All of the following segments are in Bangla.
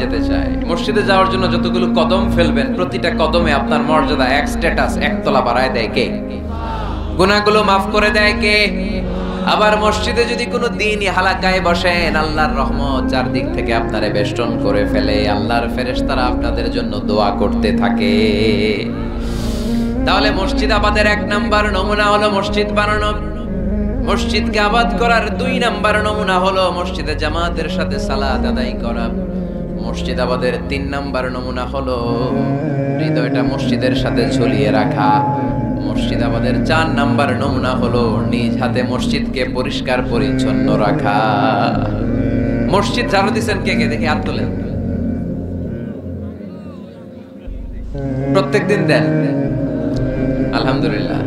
যেতে চায়। মসজিদে যাওয়ার জন্য যতগুলো কদম ফেলবেন, প্রতিটা কদমে আপনার মর্যাদা এক স্ট্যাটাস, এক তলা বাড়ায় দেয় কে? গুনাহগুলো মাফ করে দেয় কে? আবার মসজিদে যদি কোনো দিনই হালাকায় বসেন, আল্লাহর রহমত চারদিক থেকে আপনারে বেষ্টন করে ফেলে। আল্লাহর ফেরেশতারা আপনাদের জন্য দোয়া করতে থাকে। তাহলে মসজিদ আবাদের 1 নাম্বার নমুনা হলো মসজিদ বানানো। মসজিদকে আবাদ করার 2 নাম্বার নমুনা হলো মসজিদে জামাতের সাথে সালাত আদায় করা। মসজিদ আবাদের 3 নাম্বার নমুনা হলো হৃদয়টা মসজিদের সাথে ঝুলিয়ে রাখা। মসজিদ আমাদের 4 নাম্বার নমুনা হলো নিজ হাতে মসজিদকে পরিষ্কার পরিচ্ছন্ন রাখা। মসজিদ ঝাড়ু দিচ্ছেন কে কে? দেখি হাত তোলেন। প্রত্যেকদিন দেন? আলহামদুলিল্লাহ,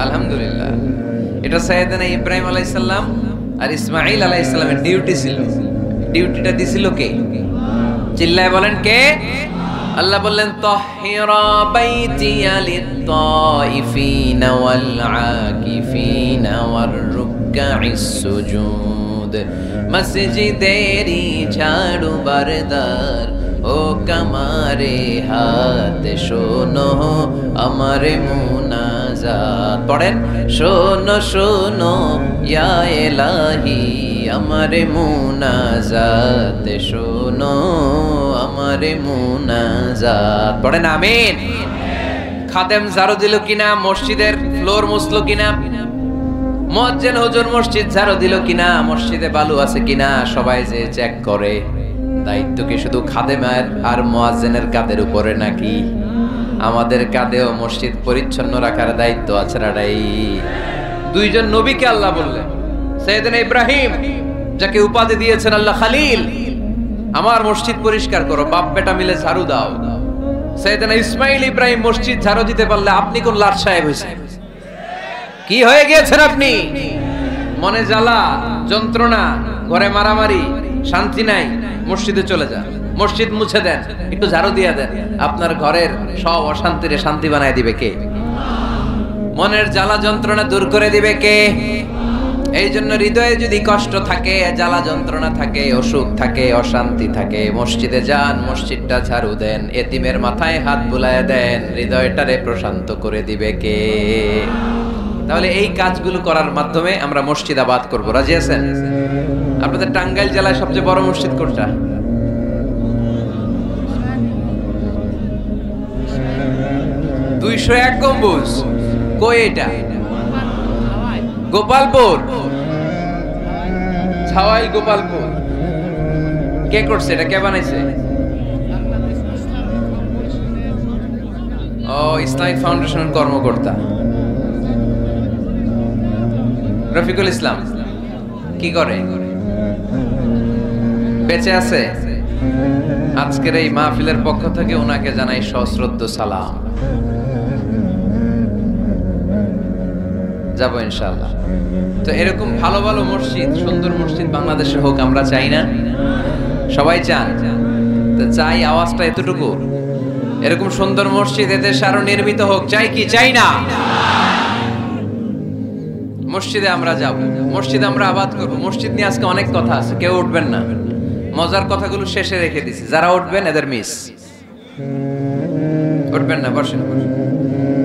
আলহামদুলিল্লাহ। এটা সাইয়েদনা ইব্রাহিম আলাইহিস সালাম আর ইসমাঈল আলাইহিস সালামের ডিউটি ছিল। ডিউটিটা দিছিল কে? চিল্লায় বলেন কে? আল্লাহ বললেন তাহিরা বাইতিয়া লিত-তাইফিনা ওয়াল আকিফিনা ওয়ার রুকআইস সুজুদ। মসজিদেরি ঝাড়ু বারদার ও কামারে হাত শোনো আমারে মুনাজাত। পড়েন, শোনো শোনো ইয়া ইলাহি আমারে মুনাজাত, শোনো আমারে মুনাজাত। পড়েন আমিন। খাদেম ঝাড়ু দিল কিনা? মসজিদের ফ্লোর মুছলো কিনা? মুয়াজ্জিন হুজুর মসজিদ ঝাড়ু দিল কিনা? মসজিদে বালু আছে কিনা? সবাই যে চেক করে। দায়িত্ব কি শুধু খাদেমের আর মুয়াজ্জিনের কাঁধের উপরে নাকি আমাদের কাঁধেও মসজিদ পরিচ্ছন্ন রাখার দায়িত্ব আছে? রাই 2 জন নবীকে আল্লাহ বললেন, সাইয়েদনা ইব্রাহিম যাকে উপাধি দিয়েছেন আল্লাহ খলিল, আমার মসজিদ পরিষ্কার করো, বাপ বেটা মিলে ঝাড়ু দাও। সাইয়েদনা ইসমাঈল ইব্রাহিম মসজিদ ঝাড়ু দিতে পারলে আপনি কোন লাট সাহেব হয়েছেন? কি হয়ে গিয়েছেন আপনি? মনে জ্বালা, যন্ত্রণা, ঘরে মারামারি, শান্তি নাই, মসজিদে চলে যান, মসজিদ মুছে দেন, একটু ঝাড়ু দিয়ে দেন, আপনার ঘরের সব অশান্তিরে শান্তি বানায় দিবে কে? মনের জ্বালা যন্ত্রণা দূর করে দিবে কে? এই জন্য হৃদয়ে যদি কষ্ট থাকে, জ্বালা যন্ত্রণা থাকে, অসুখ থাকে, অশান্তি থাকে, মসজিদে যান, মসজিদটা ঝাড়ু দেন, এতিমের মাথায় হাত বুলায় দেন, হৃদয়টারে প্রশান্ত করে দিবে কে? তাহলে এই কাজগুলো করার মাধ্যমে আমরা মসজিদ আবাদ করব। রাজি আছেন? আপনাদের টাঙ্গাইল জেলায় সবচেয়ে বড় মসজিদ কোনটা? দুইশো 1 গম্বুজ। কই এটা? গোপালপুর। ছাওয়াই গোপালপুর। কে করছে এটা? কে বানাইছে? ও, ইসলামিক ফাউন্ডেশনের কর্মকর্তা রফিকুল ইসলাম। কি করে? বেঁচে আছে? আজকের এই মাহফিলের পক্ষ থেকে ওনাকে জানাই সশ্রদ্ধ সালাম। যাবো ইনশাআল্লাহ। তো এরকম ভালো ভালো মসজিদ, সুন্দর মসজিদ বাংলাদেশে হোক, আমরা চাই না? সবাই চান? তো চাই, আওয়াজটা এতটুকু। এরকম সুন্দর মসজিদ এদেশে আরো নির্মিত হোক, চাই কি চাই না? মসজিদে আমরা যাব, মসজিদে আমরা আবাদ করব। মসজিদ নিয়ে আজকে অনেক কথা আছে, কেউ উঠবেন না, মজার কথাগুলো শেষে রেখে দিছি। যারা উঠবেন এদের মিস। উঠবেন না, বসেন।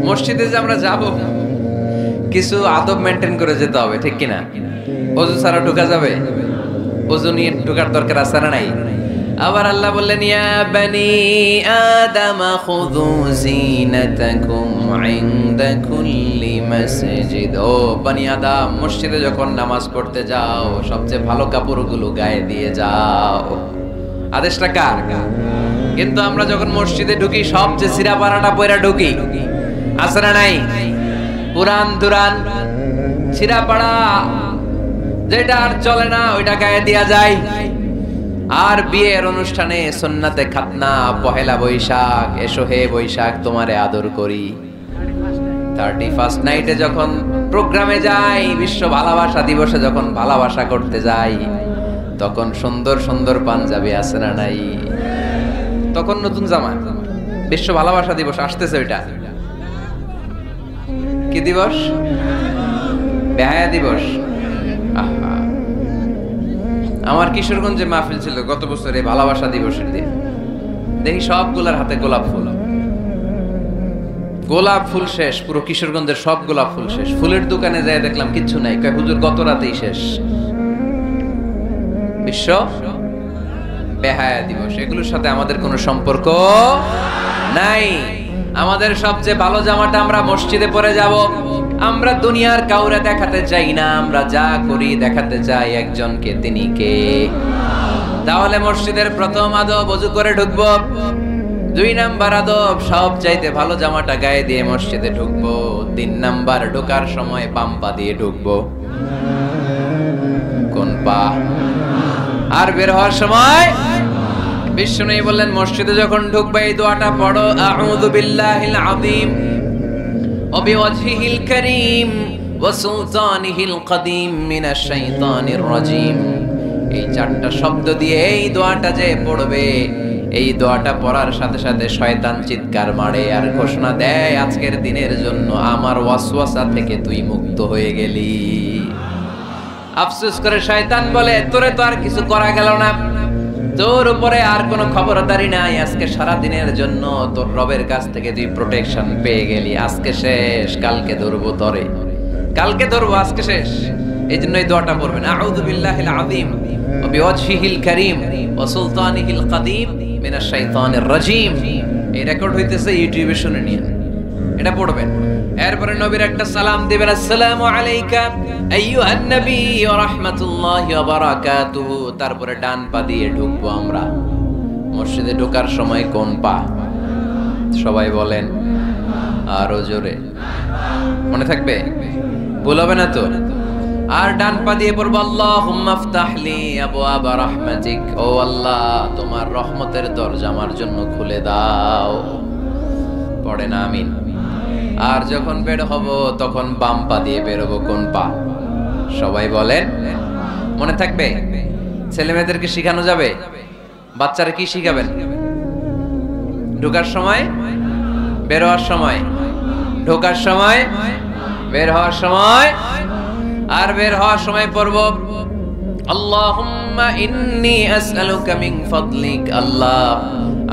মসজিদে যে আমরা যাব, কিছু আদব মেনটেন করে যেতে হবে, ঠিক কিনা? ওযু ছাড়া ঢোকা যাবে? ওযু নিয়ে ঢোকার দরকার আছে না নাই? আবার আল্লাহ বললেন, ইয়া বানি আদম খুযু জিনাতাকুম ইনদা কুল্লি মসজিদ। ও বনি আদম, মসজিদে যখন নামাজ পড়তে যাও সবচেয়ে ভালো কাপড়গুলো গায়ে দিয়ে যাও। আদেশটা কার? কিন্তু আমরা যখন মসজিদে ঢুকি সবচেয়ে ছিঁড়া পাড়াটা পয়রা ঢুকি, আছে না নাই? পুরান দুরান ছিঁড়া পাড়া যেটা আর চলে না ওইটা গায়ে দেয়া যায়। আর বিয়ের অনুষ্ঠানে সুন্নাতে খাতনা, পহেলা বৈশাখ, এসো হে বৈশাখ তোমারে আদর করি, 31st নাইটে যখন প্রোগ্রামে যাই, বিশ্ব ভালোবাসা দিবসে যখন ভালোবাসা করতে যাই, তখন সুন্দর সুন্দর পাঞ্জাবি আছে না নাই? তখন নতুন জামা। বিশ্ব ভালোবাসা দিবস আসতেছে, ওইটা কি দিবস? বেহায়া দিবস। আমার কিশোরগঞ্জে মাহফিল ছিল গত বছর এই ভালোবাসা দিবসের দিন, দেখি সবগুলার হাতে গোলাপ ফুল। গোলাপ ফুল শেষ, পুরো কিশোরগঞ্জের সব গোলাপ ফুল শেষ। ফুলের দোকানে যাই দেখলাম কিচ্ছু নাই, কয় হুজুর গত রাতেই শেষ। বিশ্ব বেহায়া দিবস, এগুলোর সাথে আমাদের কোনো সম্পর্ক নাই। আমাদের সবচেয়ে ভালো জামাটা আমরা মসজিদে পরে যাব। আমরা দুনিয়ার কাউরে দেখাতে চাই না, আমরা যা করি দেখাতে চাই একজনকে, তিনি কে? তাহলে মসজিদের প্রথম আদব ওযু করে ঢুকবো। 2 নাম্বার আদব সব চাইতে ভালো জামাটা গায়ে দিয়ে মসজিদে ঢুকবো। 3 নাম্বার ঢোকার সময় বাম পা দিয়ে ঢুকবো। কোন পা? আর বের হওয়ার সময় বিষ্ণু বললেন মসজিদে যখন ঢুকবে এই দোয়াটা পড়ো, আউযু বিল্লাহিল আযীম ওয়া বিওয়াজহিল কারীম ওয়া সুলতানিহিল কাদীম মিনাশ শাইতানির রাজীম। এই 4টা শব্দ দিয়ে এই দোয়াটা যে পড়বে, এই দোয়াটা পড়ার সাথে সাথে শয়তান চিৎকার মারে আর ঘোষণা দেয়, আজকের দিনের জন্য আমার ওয়াসওয়াসা থেকে তুই মুক্ত হয়ে গেলি। আফসোস করে শয়তান বলে, তোরে তো আর কিছু করা গেল না, তোর উপরে আর কোনো খবরদারি নাই, আজকে সারা দিনের জন্য তোর রবের কাছ থেকে তুই প্রোটেকশন পেয়ে গেলি। আজকে শেষ, কালকে ধরবো তরে, কালকে ধরবো, আজকে শেষ। এই জন্য এই দোয়াটা পড়বেন, আউযু বিল্লাহিল আযীম ওয়া বিওয়াজহিল কারীম ওয়া সুলতানিহিল কাদীম মিনাশ শাইতানির রাজীম। এই রেকর্ড হইতেছে ইউটিউবে, শুনে নিন, এটা পড়বেন। এরপরে নবীর একটা সালাম দিবেন, আসসালামু আলাইকা আইয়ুহান নবী ওয়া রাহমাতুল্লাহি ওয়া বারাকাতুহু। তারপরে ডান পা দিয়ে ঢুকবো আমরা। মসজিদে ঢোকার সময় কোন পা? সবাই বলেন আরো জোরে, মনে থাকবে, ভুল হবে না তো? আর ডান পা দিয়ে পড়বো, আল্লাহুম্মা ইফতাহলি আবওয়াবা রাহমাতিক, ও আল্লাহ তোমার রহমতের দরজা আমার জন্য খুলে দাও। পড়েন আমিন। আর যখন বের হব তখন বাম পা দিয়ে বের হবো। কোন পা? সবাই বলেন, মনে থাকবে? ছেলে মেয়েদেরকে শিখানো যাবে? বাচ্চারা কি শিখাবেন? ঢোকার সময়, বের হওয়ার সময়, ঢোকার সময়, বের হওয়ার সময়। আর বের হওয়ার সময় পড়ব, আল্লাহুম্মা ইন্নী আসআলুকা মিন ফাদলিক, আল্লাহ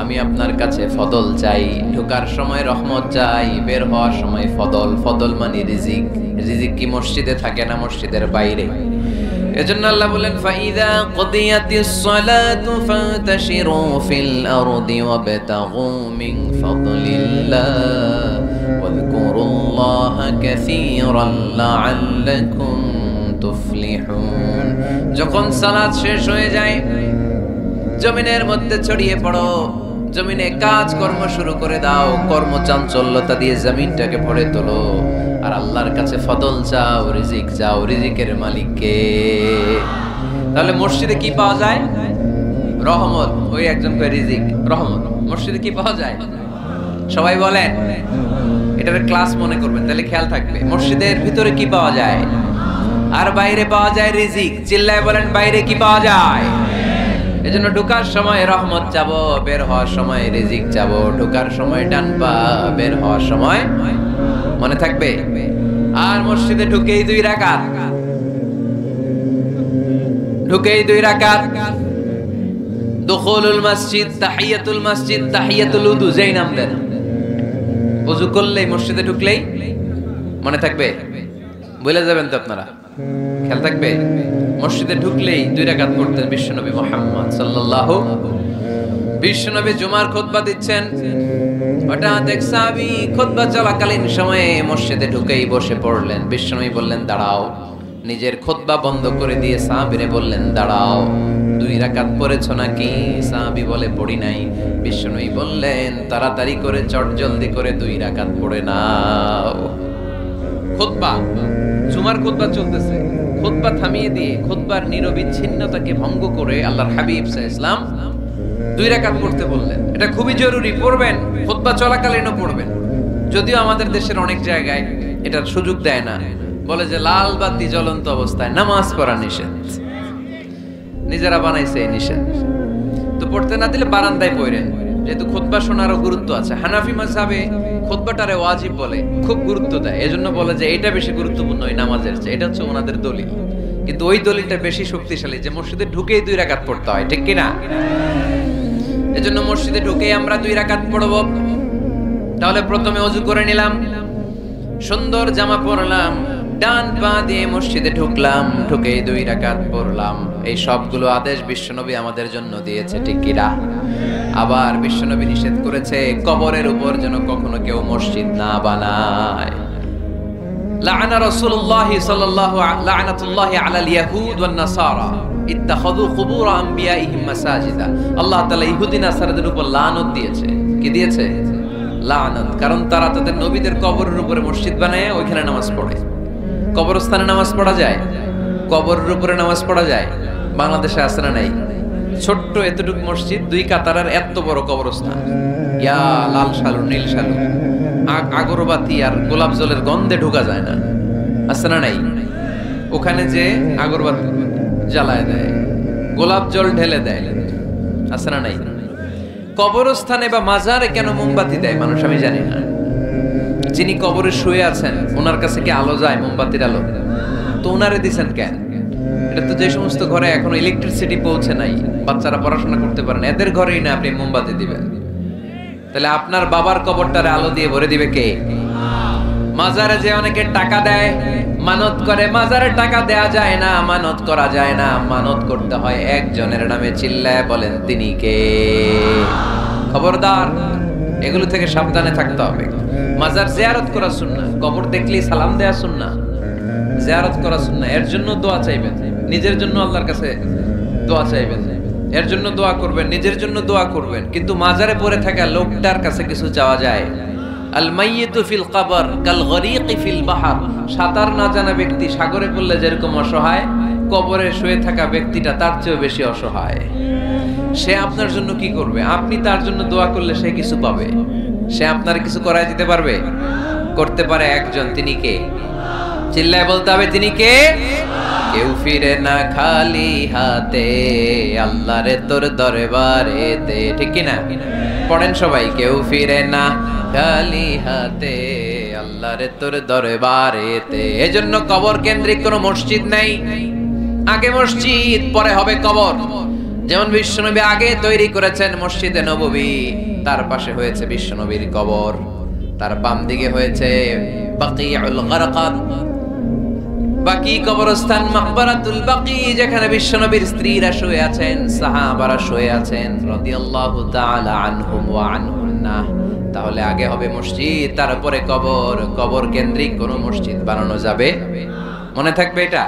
আমি আপনার কাছে ফদল চাই। ঢোকার সময় রহমত চাই, বের হওয়ার সময় ফদল। ফদল মানে রিজিক। রিজিক কি মসজিদে থাকে না মসজিদের বাইরে? এজন্য আল্লাহ বলেন, ফাইদা কুদিয়াতিস সালাতু ফান্তাশিরু ফিল আরদি ওয়াবতাগু মিন ফাদলিল্লাহ ওয়াযকুরুল্লাহা কাসীরান লাআল্লাকুম তুফলিহুন। যখন সালাত শেষ হয়ে যায়, জমিনের মধ্যে ছড়িয়ে পড়ো, জমিনে কাজ কর্ম শুরু করে দাও, কর্মচাঞ্চল্যতা দিয়ে জমিনটাকে ভরে তোলো। আর আল্লাহর কাছে ফদল চাও, রিজিক চাও। রিজিকের মালিক কে? তাহলে মসজিদে কি পাওয়া যায়? রহমত। ওই একজন কয় রিজিক, রহমত। মসজিদে কি পাওয়া যায়? সবাই বলেন, এটার ক্লাস মনে করবেন, তাহলে খেয়াল থাকবে। মসজিদের ভিতরে কি পাওয়া যায়? আর বাইরে পাওয়া যায় রিজিক। চিল্লায় বলেন, বাইরে কি পাওয়া যায়? এজন্য ঢোকার সময় রহমত চাবো, বের হওয়ার সময় রিজিক চাবো। ঢোকার সময় ডান পা, বের হওয়ার সময়, মনে থাকবে? আর মসজিদে ঢুকেই 2 রাকাত, ঢুকেই 2 রাকাত। দুখুলুল মসজিদ, তাহিয়াতুল মসজিদ, তাহিয়াতুল উযু, যেই নাম দেন। ওযু করলেই, মসজিদে ঢুকলেই, মনে থাকবে? বলে যাবেন তো আপনারা, খেয়াল থাকবে? মসজিদে ঢুকলেই 2 রাকাত পড়তেন বিশ্বনবী মুহাম্মদ সাল্লাল্লাহু। বিশ্বনবী জুমার খুতবা দিচ্ছেন, হঠাৎ এক সাহাবী খুতবা চলাকালীন সময়ে মসজিদে ঢুকেই বসে পড়লেন। বিশ্বনবী বললেন, দাঁড়াও। নিজের খুতবা বন্ধ করে দিয়ে সাহাবীরে বললেন, দাঁড়াও, 2 রাকাত পড়েছো নাকি? সাহাবী বলে, পড়ি নাই। বিশ্বনবী বললেন, তাড়াতাড়ি করে চটজলদি করে 2 রাকাত পড়ে নাও। খুতবা, জুমার খুতবা চলতেছে, খুতবা থামিয়ে দিয়ে খুতবার নিরবিচ্ছিন্নতাকে ভঙ্গ করে আল্লাহর হাবিব সাল্লাল্লাহু আলাইহি ওয়াসাল্লাম 2 রাকাত পড়তে বললেন। এটা খুবই জরুরি, পড়বেন, খুতবা চলাকালীনও পড়বেন। যদিও আমাদের দেশের অনেক জায়গায় এটার সুযোগ দেয় না, বলে যে লাল বাতি জ্বলন্ত অবস্থায় নামাজ পড়া নিষেধ। নিজেরা বানাইছে এই নিষেধ, তো পড়তে না দিলে বারান্দায় পড়েন, যেহেতু খুতবা শোনারও গুরুত্ব আছে। হানাফি মাযহাবে খুতবাটারে ওয়াজিব বলে, খুব গুরুত্ব দেয়। এজন্য বলে যে এটা বেশি গুরুত্বপূর্ণ এই নামাজের চেয়ে। এটা হচ্ছে ওনাদের দলিল। কিন্তু ওই দলিলটা বেশি শক্তিশালী যে মসজিদে ঢুকেই 2 রাকাত পড়তে হয়, ঠিক কিনা? এজন্য মসজিদে ঢুকেই আমরা 2 রাকাত পড়ব। তাহলে প্রথমে ওযু করে নিলাম, সুন্দর জামা পরলাম, ডান পা দিয়ে মসজিদে ঢুকলাম, ঢুকেই 2 রাকাত পড়লাম। এই সবগুলো আদেশ বিশ্বনবী আমাদের জন্য দিয়েছে, ঠিক কিনা? আবার বিশ্বনবী নিষেধ করেছে কবরের উপর যেন কখনো কেউ মসজিদ না বানায়। লাআনা রাসূলুল্লাহ সাল্লাল্লাহু লাআনাতুল্লাহি আলাল ইয়াহুদ ওয়ান নাসারা ইত্তাখাযু কুবুর আম্বিয়াইহিম মাসাজিদা। আল্লাহ তাআলা ইহুদি নাসারাদের উপর লানত দিয়েছে। কি দিয়েছে? লানত। কারণ তারা তাদের নবীদের কবরের উপরে মসজিদ বানায়, ওইখানে নামাজ পড়ে। কবরস্থানে নামাজ পড়া যায়? কবরের উপরে নামাজ পড়া যায়? বাংলাদেশে আছে না নাই? ছোট্ট এতটুকু মসজিদ, 2 কাতারের এত বড় কবরস্থান। ইয়া লাল শালু, নীল শালু, আগরবাতি আর গোলাপ জলের গন্ধে ঢোকা যায় না, আছে না নাই? ওখানে যে আগরবাতি জ্বালায় দেয়, গোলাপ জল ঢেলে দেয়, আছে না নাই? কবরস্থানে বা মাজারে কেন মোমবাতি দেয় মানুষ আমি জানি না। যিনি কবরে শুয়ে আছেন ওনার কাছে কি আলো যায়? মোমবাতির আলো। তো ওনারে দিছেন কেন? এটা তো যে সমস্ত ঘরে এখনো ইলেকট্রিসিটি পৌঁছে নাই, বাচ্চারা পড়াশোনা করতে পারেন, এদের ঘরেই না আপনি মোমবাতি দিবেন? তাহলে আপনার বাবার কবরটারে আলো দিয়ে ভরে দিবে কে? মাজারে যে অনেকে টাকা দেয়, মানত করে, মাজারে টাকা দেয়া যায় না, মানত করা যায় না, মানত করতে হয় একজনের নামে। চিল্লায় বলেন তিনি কে? খবরদার, এগুলো থেকে সাবধানে থাকতে হবে। মাজার জিয়ারত করা সুন্নাহ, কবর দেখলেই সালাম দেয়া সুন্নাহ, জিয়ারত করা সুন্নাহ। এর জন্য দোয়া চাইবেন, নিজের জন্য আল্লাহর কাছে দোয়া চাইবেন, এর জন্য দোয়া করবেন, নিজের জন্য দোয়া করবেন। কিন্তু মাজারে পড়ে থাকা লোকটার কাছে কিছু চাওয়া যায়? আল মাইয়িতু ফিল কবর কাল গরীকি ফিল বাহর। সাঁতার না জানা ব্যক্তি সাগরে পড়লে যেরকম অসহায়, কবরে শুয়ে থাকা ব্যক্তিটা তার চেয়েও বেশি অসহায়। সে আপনার জন্য কি করবে? আপনি তার জন্য দোয়া করলে সে কিছু পাবে। সে আপনার কিছু করায় দিতে পারবে? করতে পারে একজন, তিনি কে? চিল্লায় বলতে হবে তিনি কে? কেউ ফিরে না খালি হাতে, আল্লাহরে তোর দরবারেতে, ঠিক কি না? পড়েন সবাই, কেউ ফিরে না খালি হাতে, আল্লাহরে তোর দরবারেতে। এজন্য কবর কেন্দ্রিক কোনো মসজিদ নাই। আগে মসজিদ, পরে হবে কবর। যেমন বিশ্বনবী আগে তৈরি করেছেন মসজিদে নববী, তার পাশে হয়েছে বিশ্বনবীর কবর, তার বাম দিকে হয়েছে বাকিউল গারকাত, বাকি কবরস্থান, মাকবারাতুল বাকি, যেখানে বিশ্বনবীর স্ত্রীরা শুয়ে আছেন, সাহাবারা শুয়ে আছেন রাদিয়াল্লাহু তাআলা আনহুম ওয়া আনহুন্না। তাহলে আগে হবে মসজিদ, তারপরে কবর। কবর কেন্দ্রিক কোন মসজিদ বানানো যাবে? মনে থাকবে এটা।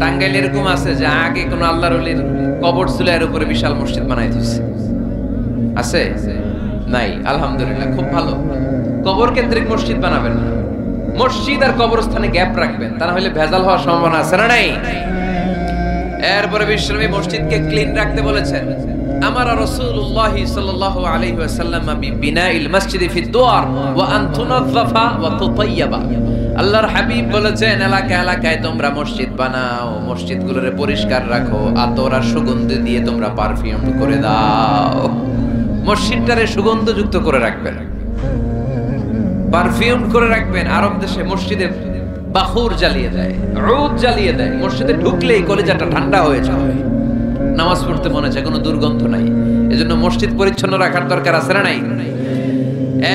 টাঙ্গাইল এরকম আছে যে আগে কোন আল্লাহর ওলির কবর ছিল, এর উপরে বিশাল মসজিদ বানাই দিয়েছে, আছে? নাই। আলহামদুলিল্লাহ, খুব ভালো। কবর কেন্দ্রিক মসজিদ বানাবেন না, মসজিদ আর কবরস্থানে গ্যাপ রাখবেন, তা না হলে ভেজাল হওয়ার সম্ভাবনা আছে না নাই? এরপরে বিশ্বনবী মসজিদকে ক্লিন রাখতে বলেছেন। আমার রাসূলুল্লাহ সাল্লাল্লাহু আলাইহি ওয়াসাল্লাম বিনাইল মসজিদি ফি দুয়ার ওয়া আন তুনাযযাফা ওয়া তুতায়্যাবা। আল্লাহর হাবিব বলেছেন, এলাকায় তোমরা মসজিদ বানাও, মসজিদগুলোরে পরিষ্কার রাখো, আতর আর সুগন্ধ দিয়ে তোমরা পারফিউম করে দাও। মসজিদটারে সুগন্ধযুক্ত করে রাখবেন, পারফিউম করে রাখবেন। আরব দেশে মসজিদে বাখুর জ্বালিয়ে দেয়, উদ জ্বালিয়ে দেয়। মসজিদে ঢুকলেই কলিজাটা ঠান্ডা হয়ে যায়, নামাজ পড়তে মনে চায়, কোনো দুর্গন্ধ নাই। এজন্য মসজিদ পরিচ্ছন্ন রাখার দরকার আছে না নাই?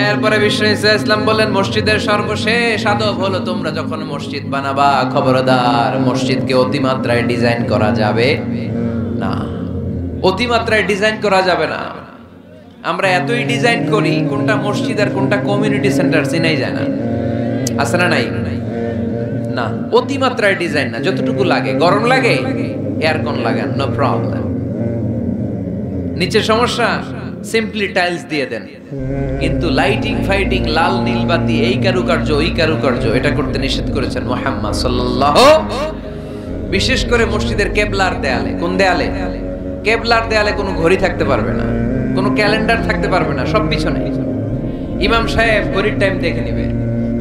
এরপরে বিশ্ব ইসলাম বলেন, মসজিদের সর্বশেষ আদব হলো তোমরা যখন মসজিদ বানাবা, খবরদার মসজিদকে অতিমাত্রায় ডিজাইন করা যাবে না। অতিমাত্রায় ডিজাইন করা যাবে না। আমরা এতই ডিজাইন করি, কোনটা মসজিদ আর কোনটা কমিউনিটি সেন্টার চিনাই যায় না, আছে না নাই? না, অতিমাত্রায় ডিজাইন না, যতটুকু লাগে। গরম লাগে, এয়ারকন লাগান, নো প্রবলেম। নিচে সমস্যা, সিম্পলি টাইলস দিয়ে দেন। কিন্তু লাইটিং ফাইটিং, লাল নীল বাতি, এই কারুকার্য ওই কারুকার্য, এটা করতে নিষেধ করেছেন মুহাম্মদ সাল্লাল্লাহু। বিশেষ করে মসজিদের কেবলার দেয়ালে। কোন দেয়ালে? কেবলার দেয়ালে কোনো ঘড়ি থাকতে পারবে না, কোনো ক্যালেন্ডার থাকতে পারবে না, সব পিছনে। ইমাম সাহেব ঘড়ির টাইম দেখে নিবে।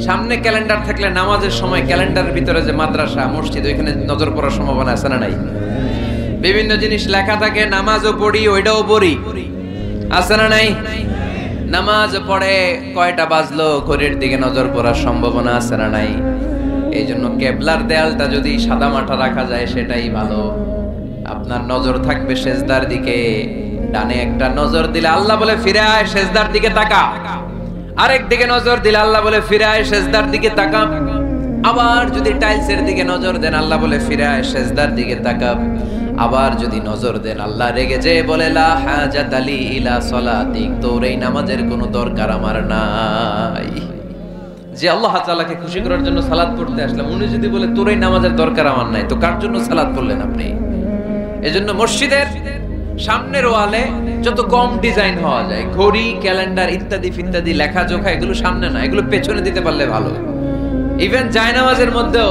সামনে ক্যালেন্ডার থাকলে নামাজের সময় ক্যালেন্ডারের ভিতরে যে মাদ্রাসা, মসজিদ, ওইখানে নজর পড়ার সম্ভাবনা আছে না নাই? বিভিন্ন জিনিস লেখা থাকে, নামাজও পড়ি, ওইটাও পড়ি, আছে না নাই? নামাজ পড়ে কয়টা বাজলো, ঘড়ির দিকে নজর পড়ার সম্ভাবনা আছে না নাই? এই জন্য কেবলার দেয়ালটা যদি সাদা মাটা রাখা যায় সেটাই ভালো। আপনার নজর থাকবে সেজদার দিকে। ডানে একটা নজর দিলে আল্লাহ বলে ফিরে আয় সেজদার দিকে তাকা, আরেক দিকে নজর দিলে আল্লাহ বলে ফিরে আয় সেজদার দিকে তাকা। আবার যদি টাইলসের দিকে নজর দেন আল্লাহ বলে ফিরে আয় সেজদার দিকে তাকা। আবার যদি নজর দেন আল্লাহ রেগে যেয়ে বলে লা হাজাত আলি ইলা সলাতিক, তোর এই নামাজের কোনো দরকার আমার নাই। যে আল্লাহ তাআলাকে খুশি করার জন্য সালাত পড়তে আসলাম, উনি যদি বলে তোর এই নামাজের দরকার আমার নাই, তো কার জন্য সালাত পড়লেন আপনি? এজন্য মসজিদের সামনের ওয়ালে যত কম ডিজাইন হওয়া যায়, ঘড়ি, ক্যালেন্ডার ইত্যাদি ফিত্যাদি, লেখাজোখা, এগুলো সামনে না, এগুলো পেছনে দিতে পারলে ভালো। ইভেন জায়নামাজের মধ্যেও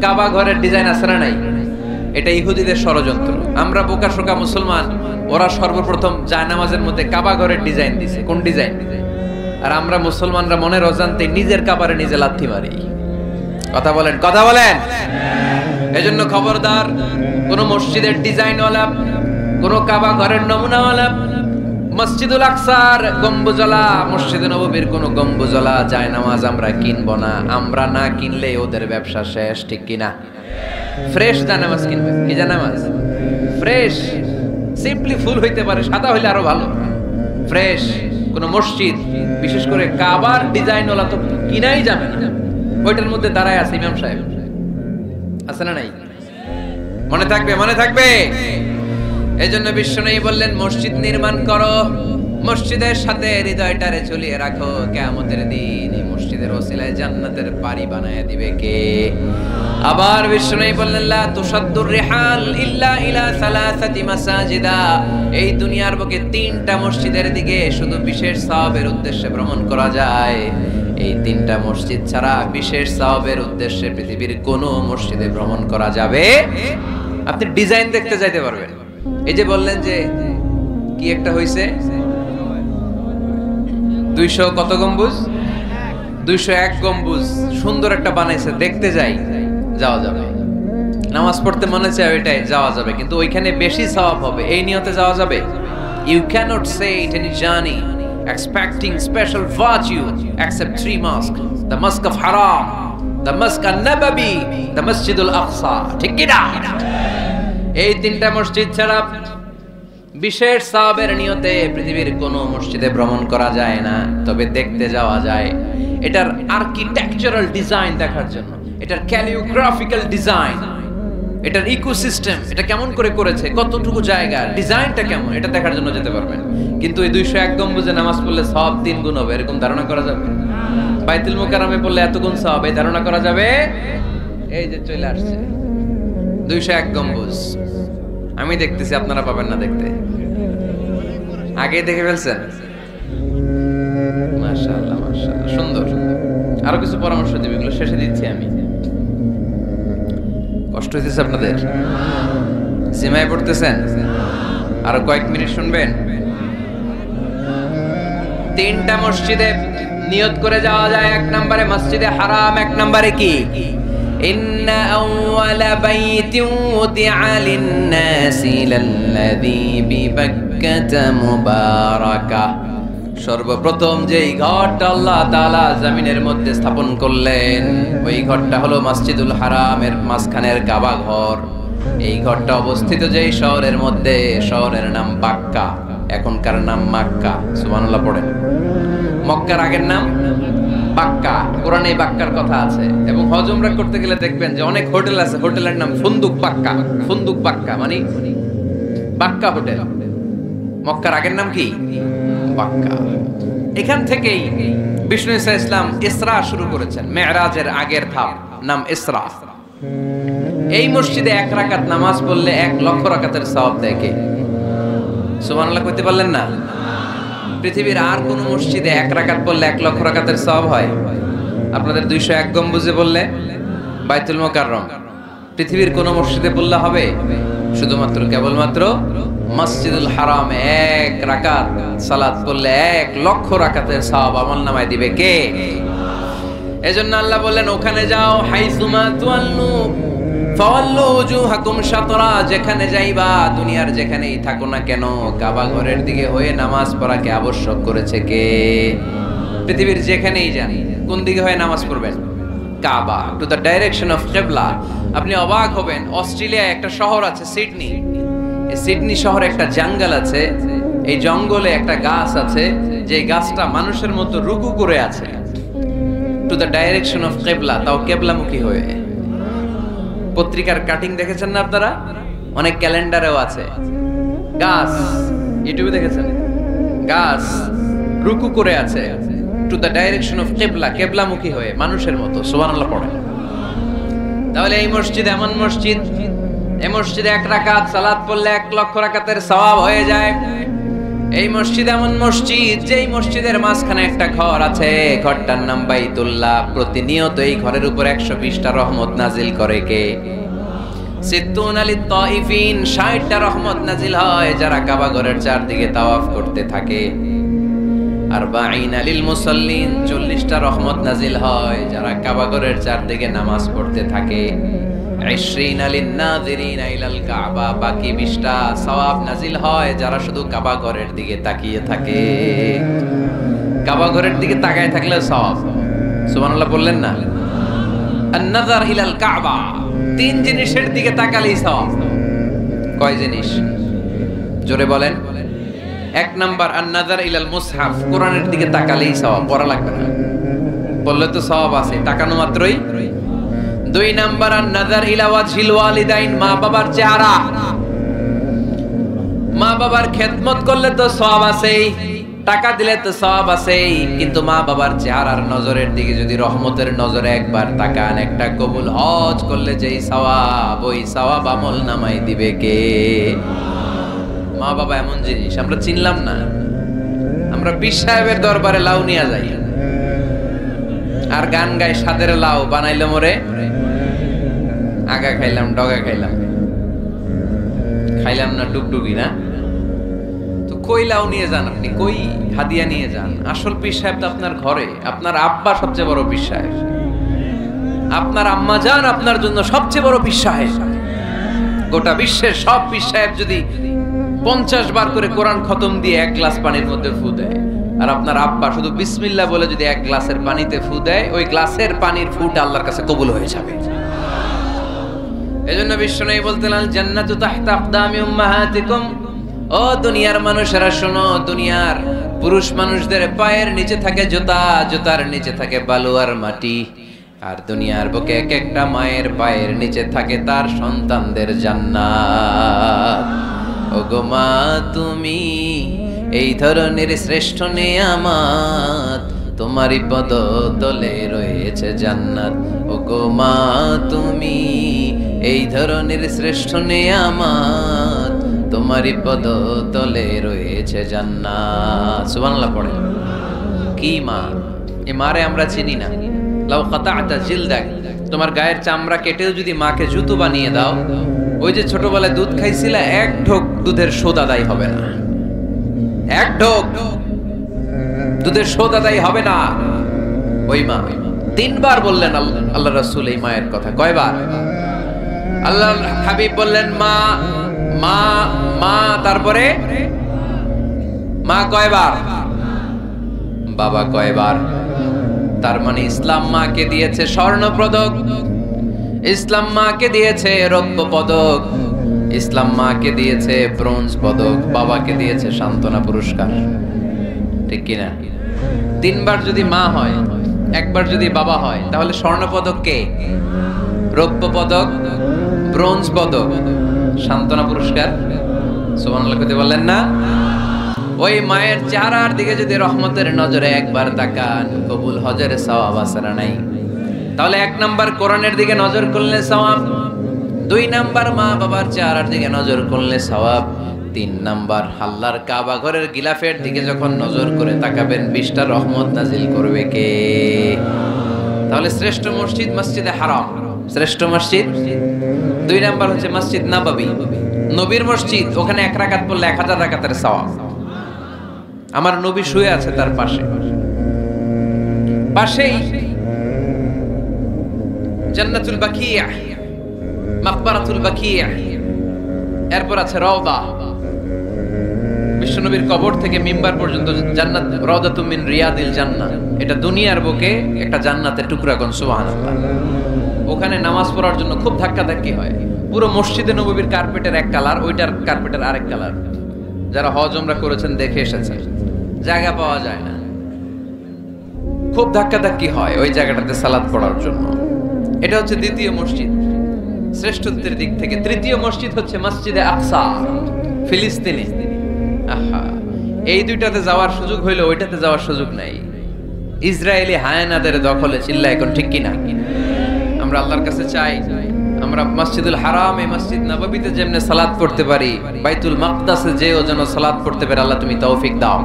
কাবা ঘরের ডিজাইন আছে না নাই? এটা ইহুদিদের ষড়যন্ত্র। আমরা বোকাশোকা মুসলমান, ওরা সর্বপ্রথম জায়নামাজের মধ্যে কাবা ঘরের ডিজাইন দিছে। কোন ডিজাইন? আর আমরা মুসলমানরা মনের অজান্তে নিজের কাবারে নিজে লাথি মারি। কথা বলেন, কথা বলেন। এজন্য খবরদার, কোন মসজিদের ডিজাইনওয়ালা, কোন কাবা ঘরের নমুনাওয়ালা, মসজিদুল আকসার গম্বুজওয়ালা, মসজিদে নববীর কোন গম্বুজওয়ালা জায়নামাজ আমরা কিনবো না। আমরা না কিনলে ওদের ব্যবসা শেষ, ঠিক কিনা? ফ্রেশ জায়নামাজ কিনবে। কি জায়নামাজ? ফ্রেশ। সিম্পলি ফুল হইতে পারে, সাদা হইলে আরো ভালো। ফ্রেশ কোন মসজিদ, বিশেষ করে কাবার ডিজাইনওয়ালা তো কিনাই যাবে না। ওইটার মধ্যে দাঁড়ায় আছে ইমাম সাহেব, আছে না নাই? মনে থাকবে, মনে থাকবে। এই জন্য বিশ্বনবী বললেন মসজিদ নির্মাণ করো, মসজিদের সাথে হৃদয়টারে ঝুলিয়ে রাখো। কিয়ামতের দিন এই মসজিদের ওসিলায় জান্নাতের বাড়ি বানায় দিবে কে? আবার বিশ্বনবী বললেন লা তুসাদ্দুর রিহাল ইল্লা ইলা সালাসাতি মাসাজিদা, এই দুনিয়ার বুকে তিনটা মসজিদের দিকে শুধু বিশেষ সওয়াবের উদ্দেশ্যে ভ্রমণ করা যায়। এই তিনটা মসজিদ ছাড়া বিশেষ সওয়াবের উদ্দেশ্যে পৃথিবীর কোনো মসজিদে ভ্রমণ করা যাবে। আপনি ডিজাইন দেখতে যাইতে পারবেন। এই যে বললেন যে কি একটা হইছে 200 কত গম্বুজ? 201 গম্বুজ সুন্দর একটা বানাইছে, দেখতে যাই, যাওয়া যাবে। নামাজ পড়তে মনে চায় ওইটাই যাওয়া যাবে, কিন্তু ওইখানে বেশি সওয়াব হবে এই নিয়তে যাওয়া যাবে? You cannot say it any journey expecting special virtue except 3 mosques, the mosque of Haram, the mosque an-Nabawi, the Masjid al-Aqsa, ঠিক কি না? এই তিনটা মসজিদ ছাড়া বিশেষ সওয়াবের নিয়তে পৃথিবীর কোনো মসজিদে ভ্রমণ করা যায় না। তবে দেখতে যাওয়া যায়, এটার আর্কিটেকচারাল ডিজাইন দেখার জন্য, এটার ক্যালিওগ্রাফিক্যাল ডিজাইন, এটার ইকোসিস্টেম, এটা কেমন করে করেছে, কতটুকু জায়গা, ডিজাইনটা কেমন, এটা দেখার জন্য যেতে পারবেন। কিন্তু এই 201 গম্বুজে নামাজ পড়লে সওয়াব 3 গুণ হবে, এরকম ধারণা করা যাবে? বাইতুল মুকাররমে পড়লে এত গুণ সওয়াব, এই ধারণা করা যাবে? এই যে চলে আসছে 201 গম্বুজ, আমি দেখতেছি, আপনারা পাবেন না দেখতে। আগে দেখে ফেলছেন? মাশাআল্লাহ, মাশাআল্লাহ, সুন্দর। আরো কিছু পরামর্শ দিবে, এগুলো শেষে দিচ্ছি আমি। কষ্ট হইতেছে আপনাদের? জিমায় পড়তেছেন? আরো কয়েক মিনিট শুনবেন। 3টা মসজিদে নিয়ত করে যাওয়া যায়। 1 নম্বরে মসজিদে হারাম, 1 নম্বরে কি? ইন্না আউওয়ালা বাইতিন উদিআ লিন-নাসি লাল্লাযী বিবাক্কাতা মুবারাকা, সর্বপ্রথম যেই ঘরটা আল্লাহ তাআলা জমিনের মধ্যে স্থাপন করলেন, ওই ঘরটা হলো মসজিদুল হারামের মাঝখানের কাবা ঘর। এই ঘরটা অবস্থিত যেই শহরের মধ্যে, শহরের নাম বাক্কা, এখনকার নাম মক্কা। সুবহানাল্লাহ পড়েন। মক্কার আগের নাম বাক্কা। কোরআনে বাক্কার কথা আছে। এবং হজ উমরা করতে গেলে দেখবেন যে অনেক হোটেল আছে, হোটেলের নাম ফুন্দুক বাক্কা। ফুন্দুক বাক্কা মানে বাক্কা হোটেল। মক্কার আগের নাম কি? বাক্কা। এখান থেকেই বিষ্ণু ঈসা ইসলাম ইসরা শুরু করেছেন। মেরাজের আগের ধাপ নাম ইসরা। এই মসজিদে 1 রাকাত নামাজ পড়লে 1 লক্ষ রাকাতের সওয়াব দেয় কে? সুবহানাল্লাহ কইতে পারলেন না? পৃথিবীর আর কোন মসজিদে 1 রাকাত পড়লে 1 লক্ষ রাকাতের সওয়াব হয়? আপনাদের 201 গম্বুজে বললে, বাইতুল মুকাররম, পৃথিবীর কোন মসজিদে পড়লে হবে? শুধুমাত্র কেবলমাত্র মসজিদুল হারামে 1 রাকাত সালাত পড়লে 1 লক্ষ রাকাতের সওয়াব আমলনামায় দিবে কে? এজন্য আল্লাহ বললেন ওখানে যাও, হাইসুমা তুয়াল্লু ফাওয়াল্লু ওজুহাকুম শাতরা, যেখানে যাইবা, দুনিয়ার যেখানেই থাকো না কেন, কাবা ঘরের দিকে হয়ে নামাজ পড়াকে আবশ্যক করেছে কে? পৃথিবীর যেখানেই যান, কোন দিকে হয়ে নামাজ পড়বেন? কাবা, টু দ্য ডাইরেকশন অফ কিবলা। আপনি অবাক হবেন, অস্ট্রেলিয়ায় একটা শহর আছে সিডনি, এই সিডনি শহরে একটা জঙ্গল আছে, এই জঙ্গলে একটা গাছ আছে যে গাছটা মানুষের মতো রুকু করে আছে, টু দ্য ডাইরেকশন অফ কিবলা, তাও কিবলামুখী হয়ে। পত্রিকার কাটিং দেখেছেন না আপনারা? অনেক ক্যালেন্ডারেও আছে গাছ, ইউটিউবে দেখেছেন, গাছ রুকু করে আছে টু দ্য ডাইরেকশন অফ কিবলা, কিবলামুখী হয়ে মানুষের মতো। সুবহানাল্লাহ পড়ে। তাহলে এই মসজিদ এমন মসজিদ, এই মসজিদে 1 রাকাত সালাত পড়লে 1 লক্ষ রাকাতের সওয়াব হয়ে যায়। এই মসজিদ এমন মসজিদ, যেই মসজিদের মাঝখানে একটা ঘর আছে, ঘরটার নাম বাইতুল্লাহ। প্রতিনিয়ত এই ঘরের উপর 120টা রহমত নাজিল করে কে? সিত্তুন আলিত তাইফিন, 60টা রহমত নাজিল হয় যারা কাবা ঘরের চারদিকে তাওয়াফ করতে থাকে। আরবাঈন আলিল মুসাল্লিন, 40টা রহমত নাজিল হয় যারা কাবা ঘরের চারদিকে নামাজ পড়তে থাকে। 20 আলিন নাযিরিন ইলাল কাবা, বাকি 20টা সওয়াব নাজিল হয় যারা শুধু কাবা ঘরের দিকে তাকিয়ে থাকে। কাবা ঘরের দিকে তাকায় থাকলে সওয়াব। সুবহানাল্লাহ বললেন না? আন-নাযার ইলাল কাবা, 3 জিনিসের দিকে তাকালেই সওয়াব। কয় জিনিস? জোরে বলেন। 1 নাম্বার আন-নাযার ইলাল মুসহাফ, কোরআনের দিকে তাকালেই সওয়াব, পড়া লাগবে না, বললে তো সওয়াব আছে, তাকানো মাত্রই। 2 নাম্বার আন-নাযার ইলা ওয়াজহিল ওয়ালিদাইন, মা বাবার চেহারা, মা বাবার খেদমত করলে তো সওয়াব আছেই, টাকা দিলে তো সওয়াব আছেই, কিন্তু মা বাবার চেহারার নজরের দিকে যদি রহমতের নজরে একবার তাকান, একটা কবুল হজ করলে যেই সওয়াব, ওই সওয়াব আমল নামাই দিবে কে? মা বাবা এমন জিনিস আমরা চিনলাম না। আমরা পীর সাহেবের দরবারে লাউ নিয়ে যাই আর গান গাই, সাদের লাউ বানাইলো মোরে, আগা খাইলাম ডগা খাইলাম, খাইলাম না টুকটুকি না। তো কই লাউ নিয়ে যান আপনি, কই হাদিয়া নিয়ে যান? আসল পীর সাহেব তো আপনার ঘরে। আপনার আব্বা সবচেয়ে বড় পীর সাহেব, আপনার আম্মা জান আপনার জন্য সবচেয়ে বড় পীর সাহেব। গোটা বিশ্বের সব পীর সাহেব যদি 50 বার করে কোরআন খতম দিয়ে 1 গ্লাস পানির মধ্যে ফু দেয়, আর আপনার আব্বা শুধু বিসমিল্লাহ বলে যদি 1 গ্লাসের পানিতে ফু দেয়, ওই গ্লাসের পানির ফুটা আল্লাহর কাছে কবুল হয়ে যাবে। এজন্য বিশ্বনবী বলতেন, আল জান্নাতু তাহতা আকদামি উম্মাহাতিকুম, ও দুনিয়ার মানুষেরা শোনো, দুনিয়ার পুরুষ মানুষদের পায়ের নিচে থাকে জুতা, জুতার নিচে থাকে বালু আর মাটি, আর দুনিয়ার বুকে এক একটা মায়ের পায়ের নিচে থাকে তার সন্তানদের জান্নাত। ওগো মা তুমি এই ধরনের শ্রেষ্ঠ নেয়ামত, তোমারই পদতলে রয়েছে জান্নাত। ওগো মা তুমি এই ধরনের শ্রেষ্ঠ নেয়ামত, তোমারই পদতলে রয়েছে জান্নাত। সুবহানাল্লাহ পড়ে। কি মা? এই মারে আমরা চিনি না। লাউ কাতা'তা জিলদাক, তোমার গায়ের চামড়া কেটেও যদি মাকে জুতো বানিয়ে দাও, ওই যে ছোটবেলায় দুধ খাইছিলা, 1 ঢোক দুধের শোধ আদায় হবে না। 1 ঢোক দুধের শোধ আদায় হবে না। ওই মা 3 বার বললেন আল্লাহ রাসূল এই মায়ের কথা। কয়বার? আল্লাহ হাবিব বললেন মা মা মা, তারপরে মা কয়বার? বাবা কয়বার? তার মানে ইসলাম মাকে দিয়েছে স্বর্ণ পদক, ইসলাম মাকে দিয়েছে রৌপ্য পদক, ইসলাম মাকে দিয়েছে ব্রোঞ্জ পদক, বাবাকে দিয়েছে সান্ত্বনা পুরস্কার। ঠিক কিনা? 3 বার যদি মা হয়, 1 বার যদি বাবা হয়, তাহলে স্বর্ণ পদক কে? রৌপ্য পদক, ব্রোঞ্জ পদক, সান্ত্বনা পুরস্কার। সুবহানাল্লাহ কইতে বললেন না? ওই মায়ের চেহারার দিকে যদি রহমতের নজরে একবার তাকান, কবুল হজের সওয়াব আছে না নাই? তাহলে 1 নাম্বার কোরআনের দিকে নজর করলে সওয়াব, 2 নাম্বার মা বাবার চেহারার দিকে নজর করলে সওয়াব, 3 নাম্বার আল্লাহর কাবা ঘরের গিলাফের দিকে যখন নজর করে তাকাবেন, 20টা রহমত নাজিল করবে কে? তাহলে শ্রেষ্ঠ মসজিদ মসজিদে হারাম, শ্রেষ্ঠ মসজিদ। 2 নাম্বার হচ্ছে মসজিদ নববী, নবীর মসজিদ, ওখানে 1 রাকাত পড়লে 1000 রাকাতের সওয়াব। আমার নবী শুয়ে আছে তার পাশে, পাশেই জান্নাতুল বাকিয়া, মাকবারাতুল বাকিয়া, এরপর আছে রওদা। বিশ্বনবীর কবর থেকে মিম্বার পর্যন্ত জান্নাত রাউদাতুম মিন রিয়াদিল জান্নাহ, এটা দুনিয়ার বুকে একটা জান্নাতের টুকরা। কোন সুবহানাল্লাহ। ওখানে নামাজ পড়ার জন্য খুব ধাক্কাধাক্কি হয়। পুরো মসজিদে নববীর কার্পেটের এক কালার, ওইটার কার্পেটের আরেক কালার। যারা হজ উমরা করেছেন দেখে এসেছে, জায়গা পাওয়া যায় না, খুব ধাক্কাধাক্কি হয় ওই জায়গাটাতে সালাত পড়ার জন্য। এটা হচ্ছে দ্বিতীয় মসজিদ শ্রেষ্ঠত্বের দিক থেকে। তৃতীয় মসজিদ হচ্ছে মসজিদে আকসা, ফিলিস্তিনে। আহা, এই দুইটাতে যাওয়ার সুযোগ হইলো, ওইটাতে যাওয়ার সুযোগ নাই। ইসরায়েলি হায়নাদের দখলে। চিল্লা এখন ঠিক কিনা? আমরা আল্লাহর কাছে চাই আমরা মসজিদুল হারাম, এই মসজিদ নববীতে যেমনে সালাত পড়তে পারি, বাইতুল মাকদাসে যেও যেন সালাত পড়তে পারে। আল্লাহ তুমি তৌফিক দাও।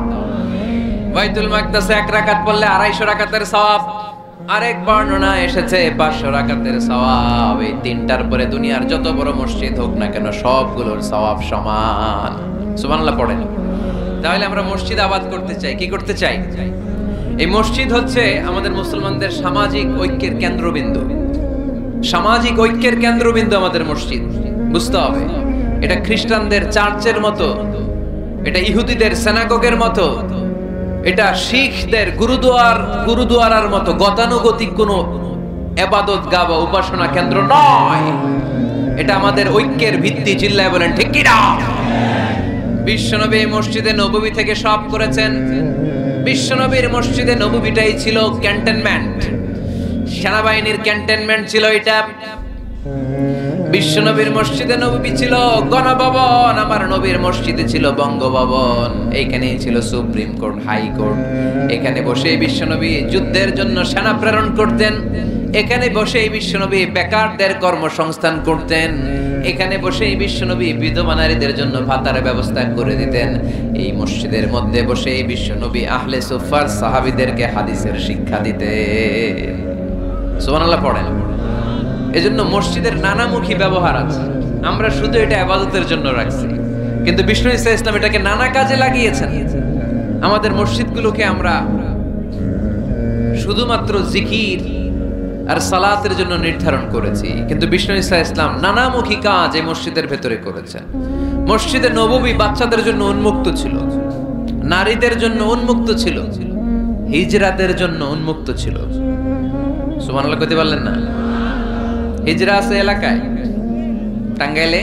বাইতুল মাকদাসে এক রাকাত পড়লে 250 রাকাতের সওয়াব। আরেক বর্ণনা এসেছে 500 রাকাতের সওয়াব। এই তিনটার পরে দুনিয়ার যত বড় মসজিদ হোক না কেন সবগুলোর সওয়াব সমান। সুবহানাল্লাহ পড়েন। তাহলে আমরা মসজিদ আবাদ করতে চাই। কি করতে চাই? এই মসজিদ হচ্ছে আমাদের মুসলমানদের সামাজিক ঐক্যের কেন্দ্রবিন্দু। সামাজিক ঐক্যের কেন্দ্রবিন্দু আমাদের মসজিদ। বুঝতে হবে, এটা খ্রিস্টানদের চার্চের মতো, এটা ইহুদিদের সিনাগগের মতো, এটা শিখদের গুরুদুয়ারার মতো গতানুগতিক কোনো ইবাদত গাহ বা উপাসনা কেন্দ্র নয়। এটা আমাদের ঐক্যের ভিত্তি। চিল্লায় বলেন ঠিক কি না? বিশ্বনবী মসজিদে নববী থেকে সব করেছেন। বিশ্বনবীর মসজিদে নববীটাই ছিল ক্যান্টনমেন্ট, সেনাবাহিনীর ক্যান্টনমেন্ট ছিল এটা। বিশ্বনবীর মসজিদে নববী ছিল গণভবন, আমার নবীর মসজিদে ছিল বঙ্গভবন। এইখানেই ছিল সুপ্রিম কোর্ট, হাই কোর্ট। এখানে বসে বিশ্বনবী যুদ্ধের জন্য সেনা প্রেরণ করতেন। এখানে বসে বিশ্বনবী বেকারদের কর্মসংস্থান করতেন। এখানে বসে বিশ্বনবী বিধবা নারীদের জন্য ভাতার ব্যবস্থা করে দিতেন। এই মসজিদের মধ্যে বসে বিশ্বনবী আহলে সুফার সাহাবীদেরকে হাদিসের শিক্ষা দিতেন। সুবহানাল্লাহ পড়েন। এজন্য মসজিদের নানামুখী ব্যবহার আছে। আমরা শুধু এটা ইবাদতের জন্য রাখছি, কিন্তু বিষ্ণু ঈসা ইসলাম এটাকে নানা কাজে লাগিয়েছেন। আমাদের মসজিদগুলোকে আমরা শুধুমাত্র জিকির আর সালাতের জন্য নির্ধারণ করেছি, কিন্তু বিষ্ণু ঈসা ইসলাম নানামুখী কাজ এই মসজিদের ভেতরে করেছেন। মসজিদে নববী বাচ্চাদের জন্য উন্মুক্ত ছিল, নারীদের জন্য উন্মুক্ত ছিল, হিজরাতের জন্য উন্মুক্ত ছিল। সুবহানাল্লাহ কইতে পারলেন না? হিজরা আছে এলাকায়, টাঙ্গাইলে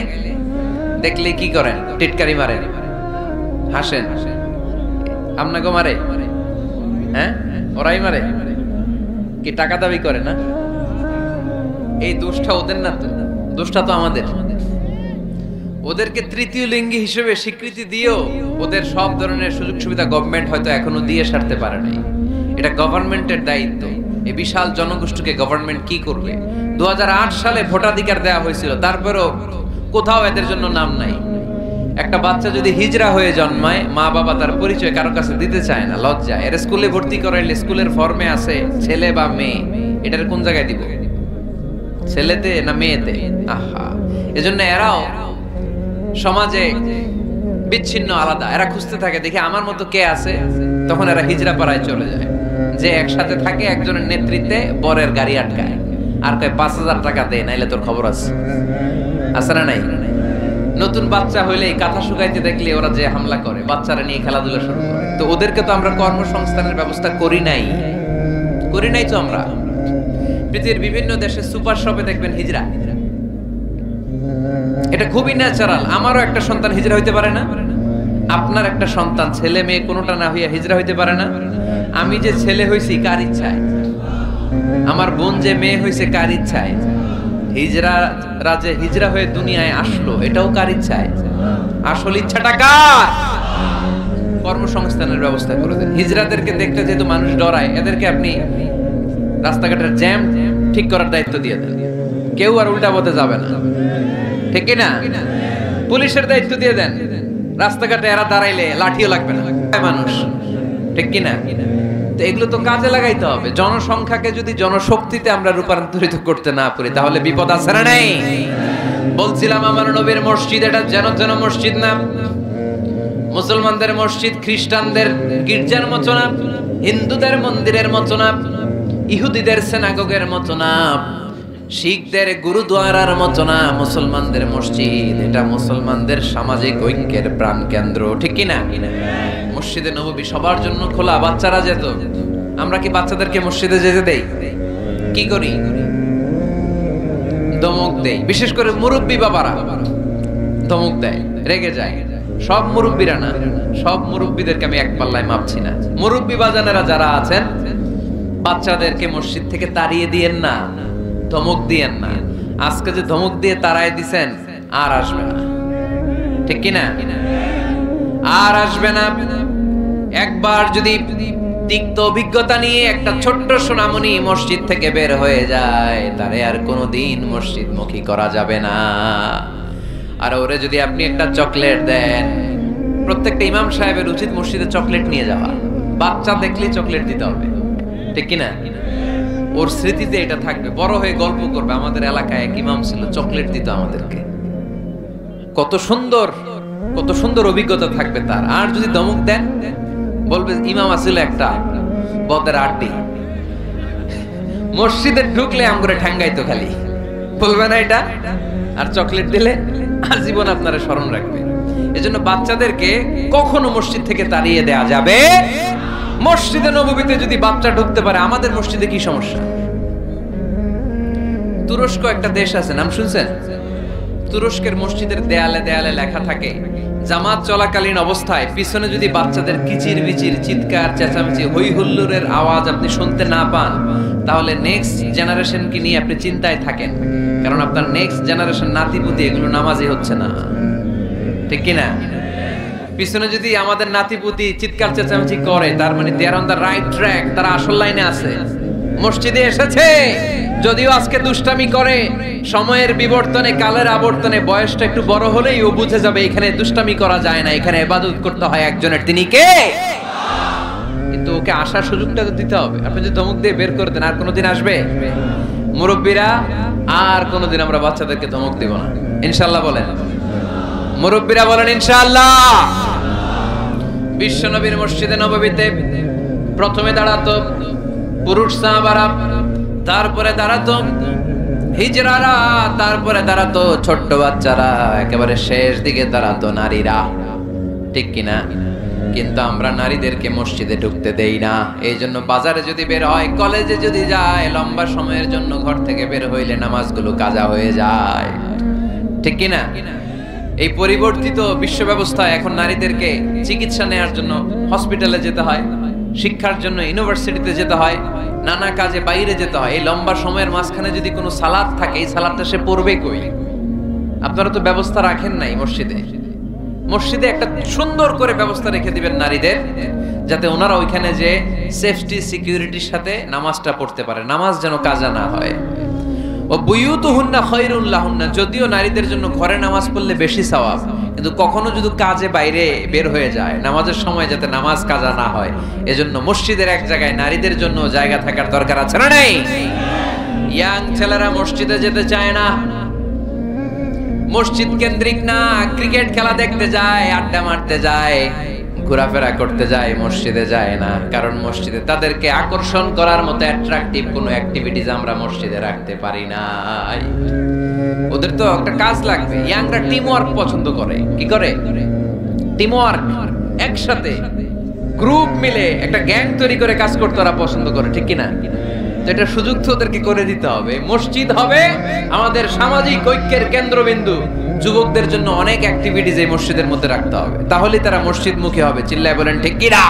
দেখলে কি করেন? টিটকারি মারেন, হাসেন। আপনাকে মারে? হ্যাঁ, ওরাই মারে। কি টাকা দাবি করে না? এই দোষটা ওদের না তো, দোষটা তো আমাদের। ওদেরকে তৃতীয় লিঙ্গি হিসেবে স্বীকৃতি দিয়েও ওদের সব ধরনের সুযোগ সুবিধা গভর্নমেন্ট হয়তো এখনো দিয়ে সারতে পারে নাই। এটা গভর্নমেন্টের দায়িত্ব। এই বিশাল জনগোষ্ঠীকে গভর্নমেন্ট কি করবে? 2008 সালে ভোটাধিকার দেওয়া হয়েছিল, তারপরেও কোথাও এদের জন্য নাম নাই। একটা বাচ্চা যদি হিজরা হয়ে জন্মায়, মা বাবা তার পরিচয় কারো কাছে দিতে চায় না, লজ্জা। এর স্কুলে ভর্তি করাইলে স্কুলের ফর্মে আছে ছেলে বা মেয়ে, এটার কোন জায়গায় দিব? ছেলেতে না মেয়েতে? আহা, এজন্য এরাও সমাজে বিচ্ছিন্ন, আলাদা। এরা খুঁজতে থাকে, দেখে আমার মতো কে আছে, তখন এরা হিজরা পাড়ায় চলে যায়। যে একসাথে থাকে, একজনের নেতৃত্বে বরের গাড়ি আটকায়, আর কয় 5000 টাকা দে, নাইলে তোর খবর আছে। আছে না নাই? নতুন বাচ্চা হইলে এই কাঁথা শুকাইতে দেখলে ওরা যে হামলা করে, বাচ্চারা নিয়ে খেলাধুলা শুরু করে। তো ওদেরকে তো আমরা কর্মসংস্থানের ব্যবস্থা করি নাই তো আমরা। পৃথিবীর বিভিন্ন দেশে সুপার শপে দেখবেন হিজরা। এটা খুবই ন্যাচারাল। আমারও একটা সন্তান হিজরা হইতে পারে না? আপনার একটা সন্তান, ছেলে মেয়ে কোনোটা না হইয়া হিজরা হইতে পারে না? আমি যে ছেলে হইছি কার ইচ্ছায়? আমার বোন যে মেয়ে হইছে কার ইচ্ছায়? হিজরা হয়ে দুনিয়ায় আসলো, এটাও কার ইচ্ছায়? আসল ইচ্ছাটা কার? কর্মসংস্থানের ব্যবস্থা করে দেন। হিজরাদেরকে দেখতে যেহেতু মানুষ ডরায়, এদেরকে আপনি রাস্তাঘাটের জ্যাম ঠিক করার দায়িত্ব দিয়ে দেন, কেউ আর উল্টা পথে যাবে না। ঠিক না? পুলিশের দায়িত্ব দিয়ে দেন, রাস্তাঘাটে এরা দাঁড়াইলে লাঠিও লাগবে না মানুষ। ঠিক কিনা? তো এগুলো তো কাজে লাগাইতে হবে। জনসংখ্যাকে যদি জনশক্তিতে আমরা রূপান্তরিত করতে না পারি, তাহলে বিপদ আছে না নাই? বলছিলাম আমার নবীর মসজিদ এটা যেন মসজিদ না। মুসলমানদের মসজিদ খ্রিস্টানদের গির্জার মতো না, হিন্দুদের মন্দিরের মতো না, ইহুদিদের সিনাগগের মতো না, শিখদের গুরুদ্বারার মতো না মুসলমানদের মসজিদ, এটা মুসলমানদের সামাজিক ঐক্যের প্রাণ কেন্দ্র, ঠিক কি না? মসজিদে নববী সবার জন্য খোলা, বাচ্চারা যেত। আমরা কি বাচ্চাদেরকে মসজিদে যেতে দেই? কি করি? ধমক দেই। বিশেষ করে মুরব্বী বাবারা ধমক দেয়, রেগে যায়। সব মুরব্বীরা না, সব মুরব্বীদেরকে আমি এক পাল্লায় মাপছি না। মুরব্বী বাজানেরা যারা আছেন, বাচ্চাদেরকে মসজিদ থেকে তাড়িয়ে দিয়েন না, ধমক দিয়েন না। আজকে যে ধমক দিয়ে তাড়াই দিছেন, আর আসবে না, ঠিক কি না? আর আসবে না। একবার যদি তিক্ত অভিজ্ঞতা নিয়ে একটা ছোট্ট সোনামণি মসজিদ থেকে বের হয়ে যায়, তারে আর কোনোদিন মসজিদ মুখী করা যাবে না। আর ওরে যদি আপনি একটা চকলেট দেন, প্রত্যেকটা ইমাম সাহেবের উচিত মসজিদে চকলেট নিয়ে যাওয়া। বাচ্চা দেখলে চকলেট দিতে হবে, ঠিক কি না? ওর স্মৃতিতে এটা থাকবে, বড় হয়ে গল্প করবে আমাদের এলাকায় এক ইমাম ছিল, চকলেট দিত আমাদেরকে। কত সুন্দর, কত সুন্দর অভিজ্ঞতা থাকবে তার। আর যদি ধমক দেন, বলবে ইমাম আসলে একটা বদের আড্ডি, মসজিদে ঢুকলে আমগরে ঠ্যাঙ্গাইতো খালি, বলবে না এটা? আর চকলেট দিলে আজীবন আপনারা স্মরণ রাখবে। এজন্য বাচ্চাদেরকে কখনো মসজিদ থেকে তাড়িয়ে দেয়া যাবে। মসজিদে নববীতে যদি বাচ্চা ঢুকতে পারে, আমাদের মসজিদে কি সমস্যা? তুরস্ক একটা দেশ আছে, নাম শুনছেন? তুরস্কের মসজিদের দেয়ালে দেয়ালে লেখা থাকে, জামাত চলাকালীন অবস্থায় পিছনে যদি বাচ্চাদের কিচির বিচির চিৎকার চেঁচামেচি হই হুল্লোড়ের আওয়াজ আপনি শুনতে না পান, তাহলে নেক্সট জেনারেশনকে নিয়ে আপনি চিন্তায় থাকেন, কারণ আপনার নেক্সট জেনারেশন নাতিপুতি এগুলো নামাজি হচ্ছে না, ঠিক কিনা? পিছনে যদি আমাদের নাতিপুতি চিৎকার চেঁচামেচি করে, তার মানে দে আর অন দ্য রাইট ট্র্যাক, তারা আসল লাইনে আছে, মসজিদে এসেছে। যদিও আজকে দুষ্টামি করে, সময়ের বিবর্তনে কালের আবর্তনে বয়সটা একটু বড় হলেই ও বুঝে যাবে এখানে দুষ্টামি করা যায় না, এখানে ইবাদত করতে হয় একজনের, তিনি কে? কিন্তু ওকে আসার সুযোগটা তো দিতে হবে। আপনি যদি ধমক দিয়ে বের করে দেন, আর কোনোদিন আসবে? মুরব্বীরা, আর কোনোদিন আমরা বাচ্চাদেরকে ধমক দিব না, ইনশাআল্লাহ বলেন। মুরব্বীরা বলেন ইনশাআল্লাহ। বিশ্বনবীর মসজিদে নববীতে প্রথমে দাঁড়াতো পুরুষ সাহাবারা, তারপরে দাঁড়াতো হিজড়ারা, তারপরে দাঁড়াতো ছোট্ট বাচ্চারা, একেবারে শেষ দিকে দাঁড়াতো নারীরা, ঠিক কিনা? কিন্তু আমরা নারীদেরকে মসজিদে ঢুকতে দেই না। এই জন্য বাজারে যদি বের হয়, কলেজে যদি যায়, লম্বা সময়ের জন্য ঘর থেকে বের হইলে নামাজগুলো কাজা হয়ে যায়, ঠিক কিনা? এই পরিবর্তিত বিশ্ব ব্যবস্থায় এখন নারীদেরকে চিকিৎসা নেওয়ার জন্য হসপিটালে যেতে হয়, শিক্ষার জন্য ইউনিভার্সিটিতে যেতে হয়, নানা কাজে বাইরে যেতে হয়। এই লম্বা সময়ের মাঝখানে যদি কোনো সালাত থাকে, এই সালাতটা সে পড়বে কই? আপনারা তো ব্যবস্থা রাখেন নাই মসজিদে। মসজিদে একটা সুন্দর করে ব্যবস্থা রেখে দিবেন নারীদের, যাতে ওনারা ওইখানে যে সেফটি সিকিউরিটির সাথে নামাজটা পড়তে পারে, নামাজ যেন কাজা না হয়। ও বুয়ুতুহুন্না খায়রুল লাহুন্না, যদিও নারীদের জন্য ঘরে নামাজ পড়লে বেশি সওয়াব, কিন্তু কখনো যদি কাজে বাইরে বের হয়ে যায়, নামাজের সময় যাতে নামাজ কাজা না হয়, এজন্য মসজিদের এক জায়গায় নারীদের জন্য জায়গা থাকার দরকার আছে না নেই? ইয়াং ছেলেরা মসজিদে যেতে চায় না, মসজিদ কেন্দ্রিক না, ক্রিকেট খেলা দেখতে যায়, আড্ডা মারতে যায়, ঘোরাফেরা করতে যায়, মসজিদে যায় না। কারণ মসজিদে তাদেরকে আকর্ষণ করার মতো অ্যাট্রাকটিভ কোনো অ্যাক্টিভিটিজ আমরা মসজিদে রাখতে পারি না। ওদের তো একটা কাজ লাগবে। ইয়াংরা টিম ওয়ার্ক পছন্দ করে। কি করে? টিম ওয়ার্ক, একসাথে গ্রুপ মিলে একটা গ্যাং তৈরি করে কাজ করতে ওরা পছন্দ করে, ঠিক কিনা? তো এটা সুযোগ তো ওদেরকে করে দিতে হবে। মসজিদ হবে আমাদের সামাজিক ঐক্যের কেন্দ্রবিন্দু। যুবকদের জন্য অনেক অ্যাক্টিভিটিজ এই মসজিদের মধ্যে রাখতে হবে, তাহলে তারা মসজিদমুখী হবে। চিল্লায় বলেন ঠিক কিনা?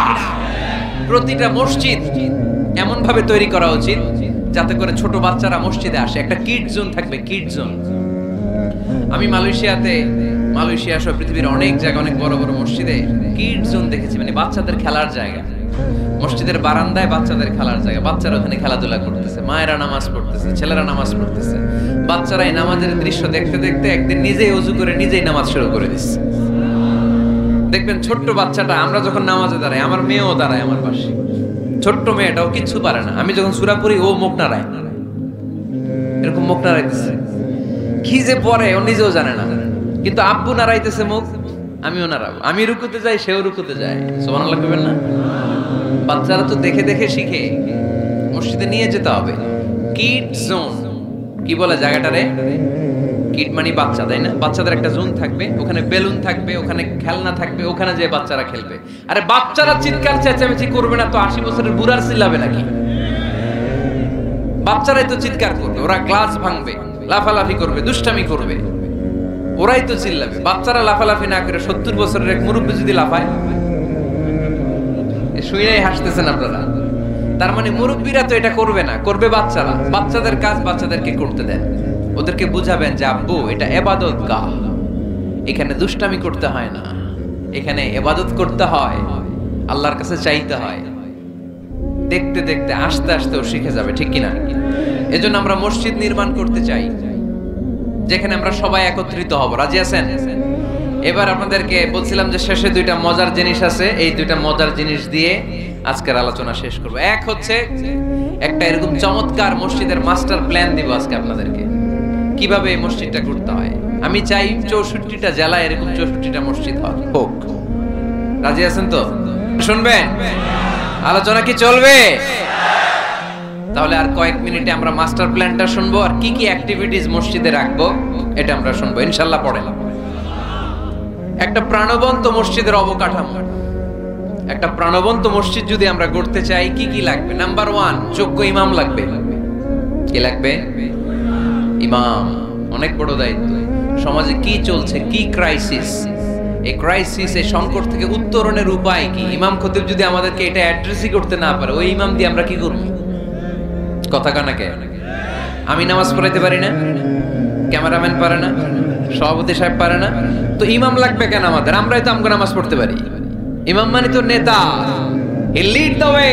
প্রতিটা মসজিদ এমন ভাবে তৈরি করা উচিত যাতে করে ছোট বাচ্চারা মসজিদে আসে। একটা কিড জোন থাকবে, কিড জোন। আমি মালয়েশিয়া সহ পৃথিবীর অনেক জায়গায় অনেক বড় বড় মসজিদে কিড জোন দেখেছি, মানে বাচ্চাদের খেলার জায়গা। মসজিদের বারান্দায় বাচ্চাদের খেলার জায়গা, বাচ্চারা ওখানে খেলাধুলা করতেছে, মায়েরা নামাজ পড়তেছে, ছেলেরা নামাজ পড়তেছে। বাচ্চারা এই নামাজের দৃশ্য দেখতে দেখতে একদিন নিজেই ওযু করে নিজেই নামাজ শুরু করে দিচ্ছে। দেখবেন ছোট্ট বাচ্চাটা, আমরা যখন নামাজে দাঁড়াই, আমার মেয়েও দাঁড়ায় আমার পাশে, ছোট্ট মেয়েটাও কিচ্ছু পারে না, আমি যখন সূরা পড়ি ও মুখ নাড়ায়, এরকম মুখ নাড়াইতেছে। কি যে পড়ে ও নিজেও জানে না, কিন্তু আব্বু নাড়াইতেছে মুখ, আমিও নাড়াবো। আমি রুকুতে যাই, সেও রুকুতে যায়। সুবহানাল্লাহ কইবেন না? বাচ্চারা তো দেখে দেখে শিখে। মসজিদে নিয়ে যেতে হবে। কিড জোন, কি বলে জায়গাটারে? কিড মানে বাচ্চা, তাই না? বাচ্চাদের একটা জোন থাকবে, ওখানে বেলুন থাকবে, ওখানে খেলনা থাকবে, ওখানে যে বাচ্চারা খেলবে। আরে বাচ্চারা চিৎকার চেঁচামেচি করবে না তো 80 বছরের বুড়ার চিল্লাবে নাকি? বাচ্চারাই তো চিৎকার করবে, ওরা গ্লাস ভাঙবে, লাফালাফি করবে, দুষ্টামি করবে, ওরাই তো চিল্লাবে। বাচ্চারা লাফালাফি না করে 70 বছরের এক মুরব্বী যদি লাফায়, শুয়েই হাসতেছেন আপনারা। তার মানে মুরব্বীরা তো এটা করবে না, করবে বাচ্চারা। বাচ্চাদের কাজ বাচ্চাদেরকে করতে দেন, ওদেরকে বুঝাবেন যে আব্বু এটা ইবাদত গাহ, এখানে দুষ্টামি করতে হয় না, এখানে ইবাদত করতে হয়, আল্লাহর কাছে চাইতে হয়। দেখতে দেখতে আস্তে আস্তে ও শিখে যাবে, ঠিক কিনা? এজন্য আমরা মসজিদ নির্মাণ করতে চাই যেখানে আমরা সবাই একত্রিত হব। রাজি আছেন? এবার আপনাদেরকে বলছিলাম যে শেষে দুইটা মজার জিনিস আছে, এই দুইটা মজার জিনিস দিয়ে আজকের আলোচনা শেষ করব। এক হচ্ছে একটা এরকম চমৎকার মসজিদের মাস্টার প্ল্যান দিব আজকে আপনাদেরকে, কিভাবে এই মসজিদটা করতে হয়। আমি চাই 64টা জেলায় এরকম 64টা মসজিদ হোক। রাজি আছেন তো? শুনবেন? আলোচনা কি চলবে? তাহলে আর কয়েক মিনিটে আমরা মাস্টার প্ল্যানটা শুনবো, আর কি কি অ্যাক্টিভিটিস মসজিদে রাখবো এটা আমরা শুনবো ইনশাআল্লাহ। পড়েন। একটা প্রাণবন্ত মসজিদের অবকাঠামো, একটা প্রাণবন্ত মসজিদ যদি আমরা গড়তে চাই কি কি লাগবে? নাম্বার 1, যোগ্য ইমাম লাগবে। কি লাগবে? ইমাম। অনেক বড় দায়িত্ব। সমাজে কি চলছে, কি ক্রাইসিস, এই ক্রাইসিস, এই সংকট থেকে উত্তরণের উপায় কি? ইমাম খতিব যদি আমাদেরকে এটা অ্যাড্রেসই করতে না পারে, ওই ইমাম দিয়ে আমরা কি করব? কথা কানাকে আমি নামাজ পড়াইতে পারি না, ক্যামেরাম্যান পারে না, সভাপতি সাহেব পারে না, তো ইমাম লাগবে কেন আমাদের? আমরাই তো আমগো নামাজ পড়তে পারি। ইমাম মানে তো নেতা। He lead the way,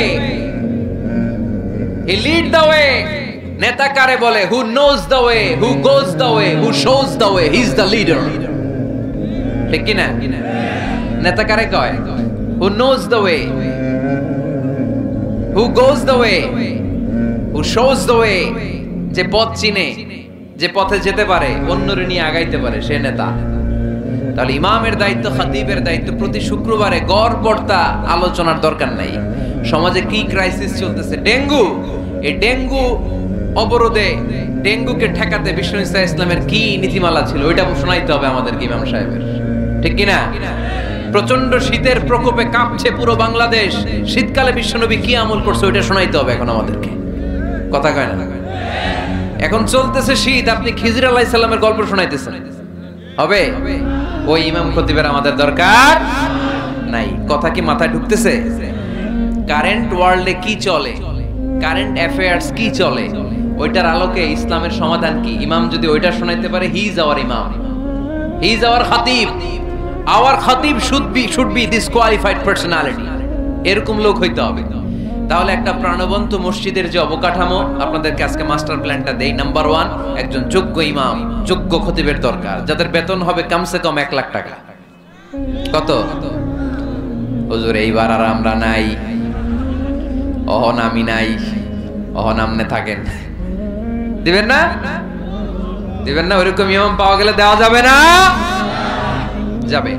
he lead the way. নেতা কারে বলে? Who knows the way, who goes the way, who shows the way, he is the leader. ঠিক কি না? নেতা কারে কয়? Who knows the way, who goes the way, who shows the way. যে পথ চিনে, যে পথে যেতে পারে, অন্যরে নিয়ে আগাইতে পারে, সে নেতা। তাহলে ইমামের দায়িত্ব, খতিবের দায়িত্ব প্রতি শুক্রবারে গড় পড়তা আলোচনার দরকার নাই। সমাজে কি ক্রাইসিস চলতেছে? ডেঙ্গু। এই ডেঙ্গু অবরোধে, ডেঙ্গুকে ঠেকাতে বিষ্ণু ইসলামের কি নীতিমালা ছিল, ওইটা শোনাইতে হবে আমাদেরকে ইমাম সাহেবের। ঠিক কিনা? প্রচন্ড শীতের প্রকোপে কাঁপছে পুরো বাংলাদেশ, শীতকালে বিশ্বনবী কি আমল করছে ওইটা শোনাইতে হবে এখন আমাদেরকে। কথা কয় না? এখন চলতেছে শীত, আপনি খিজির আলাইহিস সালামের গল্প শোনাইতেছেন, হবে? ওই ইমাম খতিবের আমাদের দরকার নাই। কথা কি মাথায় ঢুকতেছে? কারেন্ট ওয়ার্ল্ডে কি চলে, কারেন্ট অ্যাফেয়ার্স কি চলে, ওইটার আলোকে ইসলামের সমাধান কি? ইমাম যদি ওইটা শোনাইতে পারে, হি ইজ আওয়ার ইমাম, হি ইজ আওয়ার খতিব। আওয়ার খতিব শুড বি ডিসকোয়ালিফাইড পার্সোনালিটি। এরকম লোক হইতে হবে। তাহলে একটা প্রাণবন্ত মসজিদের যে অবকাঠামো, আপনাদেরকে আজকে মাস্টার প্ল্যানটা দেই। নাম্বার 1, একজন যোগ্য ইমাম, যোগ্য খতিবের দরকার, যাদের বেতন হবে কমসে কম 1 লাখ টাকা। কত? হুজুর এইবার আর আমরা নাই, অহন আমি নাই, অহন আমনে থাকেন। দিবেন না? দিবেন না? ওইরকম ইমাম পাওয়া গেলে দেওয়া যাবে না? যাবে।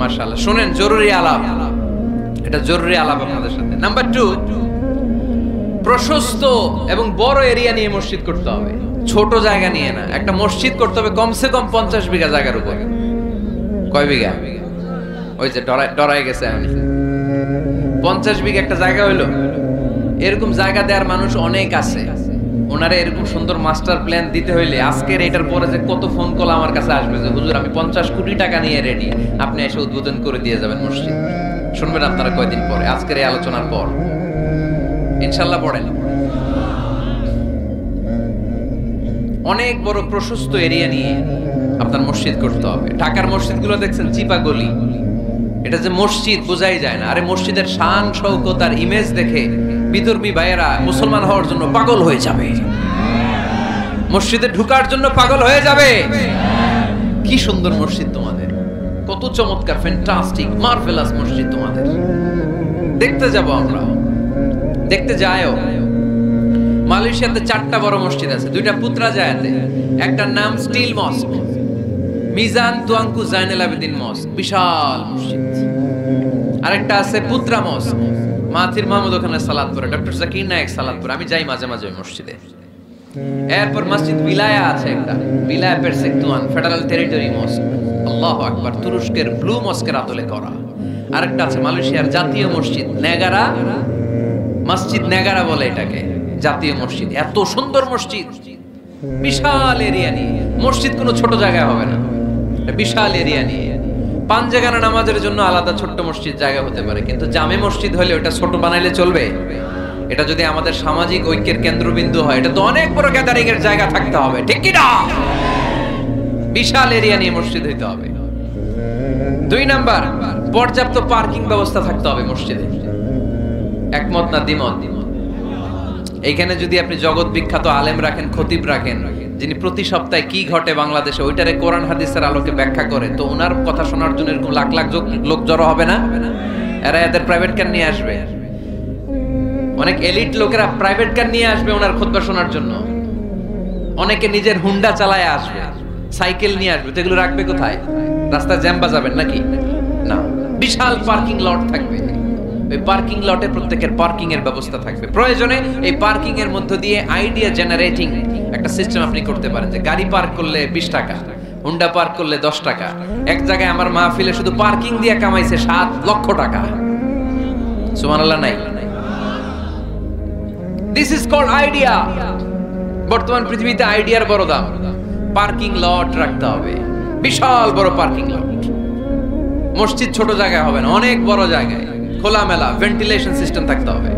মাশাআল্লাহ। শুনেন, জরুরি আলাপ, এটা জরুরি আলাপ আপনাদের সাথে। নাম্বার 2, প্রশস্ত এবং বড় এরিয়া নিয়ে মসজিদ করতে হবে, ছোট জায়গা নিয়ে না। একটা মসজিদ করতে হবে কমসে কম 50 বিঘা জায়গার উপর। কয় বিঘা? ওই যে ডরাই গেছে আমি। 50 বিঘা একটা জায়গা হইলো। এরকম জায়গা দেওয়ার মানুষ অনেক আছে। ওনারা এরকম সুন্দর মাস্টার প্ল্যান দিতে হইলে আজকের এটার পরে যে কত ফোন কল আমার কাছে আসবে যে হুজুর আমি 50 কোটি টাকা নিয়ে রেডি, আপনি এসে উদ্বোধন করে দিয়ে যাবেন মসজিদ। শুনবেন আপনারা কয়দিন পরে, আজকের এই আলোচনার পর ইনশাআল্লাহ। পড়েন। অনেক বড় প্রশস্ত এরিয়া নিয়ে আপনার মসজিদ করতে হবে। ঢাকার মসজিদগুলো দেখছেন চিপা গলি, এটা যে মসজিদ বোঝাই যায় না। আরে মসজিদের শান শৌকত আর ইমেজ দেখে বিধর্মী ভাইয়েরা মুসলমান হওয়ার জন্য পাগল হয়ে যাবে, মসজিদে ঢুকার জন্য পাগল হয়ে যাবে। কি সুন্দর মসজিদ তোমাদের, কত চমৎকার, ফ্যান্টাস্টিক, মার্ভেলাস মসজিদ তোমাদের। দেখতে যাব আমরা, দেখতে যায়ও। মালয়েশিয়াতে 4টা বড় মসজিদ আছে, 2টা পুত্রাজায়াতে। একটার নাম স্টিল মস্ক, মিজান তুয়াঙ্কু জাইনুল আবেদিন মস্ক, বিশাল মসজিদ। আরেকটা আছে পুত্রা মস্ক, মাহাথির মাহমুদ ওখানে সালাত পড়ে, ডক্টর জাকির নায়েক সালাত পড়ে। আমি যাই মাঝে মাঝে ওই মসজিদে, এরপর মসজিদ বিলায়া আছে একটা, বিলায়া পেরসেকতুয়ান ফেডারেল টেরিটরি মস্ক, আল্লাহু আকবার, তুরস্কের ব্লু মস্কের আদলে করা। আরেকটা আছে মালয়েশিয়ার জাতীয় মসজিদ নেগারা, মসজিদ নেগারা বলে এটাকে, জাতীয় মসজিদ। এত সুন্দর মসজিদ, বিশাল এরিয়া নিয়ে মসজিদ, কোনো ছোট জায়গায় হবে না, বিশাল এরিয়া নিয়ে। পাঁচজাগানা নামাজের জন্য আলাদা ছোট্ট মসজিদ জায়গা হতে পারে, কিন্তু জামে মসজিদ হলে ওটা ছোট বানাইলে চলবে? এটা যদি আমাদের সামাজিক ঐক্যের কেন্দ্রবিন্দু হয়, এটা তো অনেক বড় গ্যাদারিং এর জায়গা থাকতে হবে, ঠিক কি না? বিশাল এরিয়া নিয়ে মসজিদ হইতে হবে। 2 নাম্বার, পর্যাপ্ত পার্কিং ব্যবস্থা থাকতে হবে মসজিদে। একমত না দ্বিমত? এইখানে যদি আপনি জগৎ বিখ্যাত আলেম রাখেন, খতিব রাখেন, যিনি প্রতি সপ্তাহে কি ঘটে বাংলাদেশে ওইটারে কোরআন হাদিসের আলোকে ব্যাখ্যা করে, তো ওনার কথা শোনার জন্য এরকম লাখ লাখ লোক জড়ো হবে না? এরা এদের প্রাইভেট কার নিয়ে আসবে, অনেক এলিট লোকেরা প্রাইভেট কার নিয়ে আসবে ওনার খুতবা শোনার জন্য। অনেকে নিজের হুন্ডা চালায় আসবে, সাইকেল নিয়ে আসবে, তো এগুলো রাখবে কোথায়? রাস্তায় জ্যাম বাজাবেন নাকি? না, বিশাল পার্কিং লট থাকবে, ওই পার্কিং লটে প্রত্যেকের পার্কিং এর ব্যবস্থা থাকবে। প্রয়োজনে এই পার্কিং এর মধ্য দিয়ে আইডিয়া জেনারেটিং একটা সিস্টেম আপনি করতে পারেন, যে গাড়ি পার্ক করলে 20 টাকা, হুন্ডা পার্ক করলে 10 টাকা। এক জায়গায় আমার মাহফিলে শুধু পার্কিং দিয়ে কামাইছে 7 লক্ষ টাকা। সুবহানাল্লাহ নাই? This is called idea. বর্তমান পৃথিবীতে আইডিয়ার বড় দাম। পার্কিং লট রাখতে হবে, বিশাল বড় পার্কিং লট। মসজিদ ছোট জায়গায় হবে না, অনেক বড় জায়গায় খোলামেলা ভেন্টিলেশন সিস্টেম থাকতে হবে।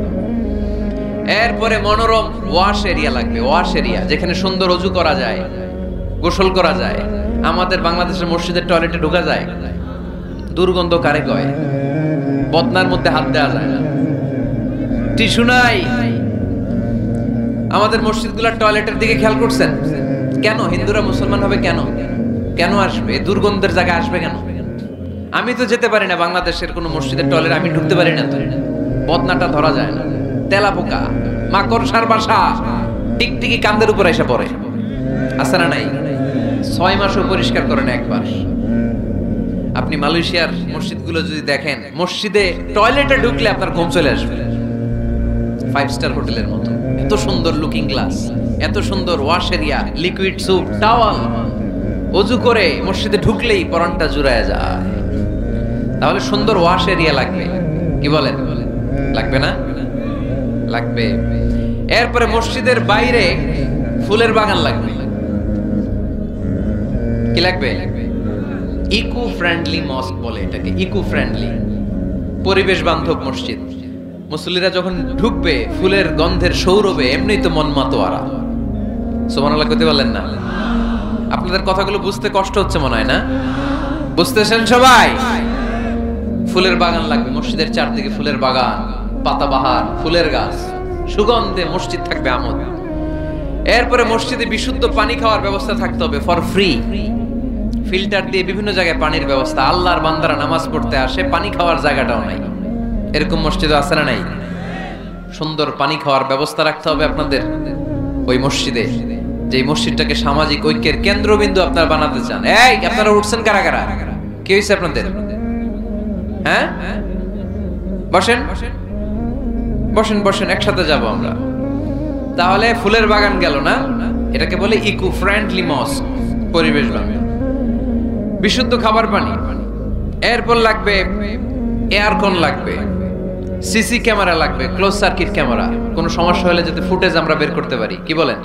এরপরে মনোরম ওয়াশ এরিয়া লাগবে, ওয়াশ এরিয়া যেখানে সুন্দর ওযু করা যায়, গোসল করা যায়। আমাদের বাংলাদেশের মসজিদের টয়লেটে ঢোকা যায়, দুর্গন্ধ কারে কয়? বদনার মধ্যে হাত দেওয়া যায় না, টিস্যু নাই। আমাদের মসজিদগুলোর টয়লেটের দিকে খেয়াল করছেন? কেন হিন্দুরা মুসলমান হবে? কেন কেন আসবে? দুর্গন্ধের জায়গায় আসবে কেন? আমি তো যেতে পারি না বাংলাদেশের কোন মসজিদের টয়লেট, আমি ঢুকতে পারি না, তো বদনাটা ধরা যায় না। তেলা পোকা, মাকড়সার বাসা, টিকটিকি কান্দের উপর এসে পড়ে, আছে না নাই? 6 মাসও পরিষ্কার করে না একবার। আপনি মালয়েশিয়ার মসজিদগুলো যদি দেখেন, মসজিদে টয়লেটে ঢুকলে আপনার ঘুম চলে আসবে, 5 স্টার হোটেলের মতো। এত সুন্দর লুকিং গ্লাস, এত সুন্দর wash area, liquid soup, towel. ওযু করে মসজিদে ঢুকলেই পরানটা জুড়ায় যায়। তাহলে সুন্দর ওয়াশ এরিয়া লাগবে, কি বলেন? লাগবে না? লাগবে। এরপরে মসজিদের বাইরে ফুলের বাগান লাগবে। কি লাগবে? ইকো ফ্রেন্ডলি মস্ক বলে এটাকে, ইকো ফ্রেন্ডলি, পরিবেশ বান্ধব মসজিদ। মুসল্লিরা যখন ঢুকবে ফুলের গন্ধের সৌরভে এমনিই তো মন মাতোয়ারা। সুবহানাল্লাহ কইতে বলেন না? আপনাদের কথাগুলো বুঝতে কষ্ট হচ্ছে মনে হয় না? বুঝতেছেন সবাই? ফুলের বাগান লাগবে, মসজিদের চারদিকে ফুলের বাগান, পাতাবাহার, ফুলের গাছ, সুগন্ধে মসজিদ থাকবে আমোদ। এরপরে মসজিদে বিশুদ্ধ পানি খাওয়ার ব্যবস্থা থাকতে হবে, ফর ফ্রি। ফিল্টার দিয়ে বিভিন্ন জায়গায় পানির ব্যবস্থা। আল্লাহর বান্দারা নামাজ পড়তে আসে, পানি খাওয়ার জায়গাটাও নাই, এরকম মসজিদ আছে না নাই? সুন্দর পানি খাওয়ার ব্যবস্থা রাখতে হবে আপনাদের ওই মসজিদে, যে মসজিদটাকে সামাজিক ঐক্যের কেন্দ্রবিন্দু আপনারা বানাতে চান। এই আপনারা উঠছেন কারা কারা? কি হয়েছে আপনাদের? হ্যাঁ, বসেন বসেন বসেন, একসাথে যাব আমরা। তাহলে ফুলের বাগান গেল না, এটাকে বলে ইকো ফ্রেন্ডলি মস্ক, পরিবেশ বান্ধব। বিশুদ্ধ খাবার পানি, এরপর লাগবে এয়ারকন, লাগবে সিসি ক্যামেরা, লাগবে ক্লোজ সার্কিট ক্যামেরা, কোনো সমস্যা হলে যাতে ফুটেজ আমরা বের করতে পারি, কি বলেন?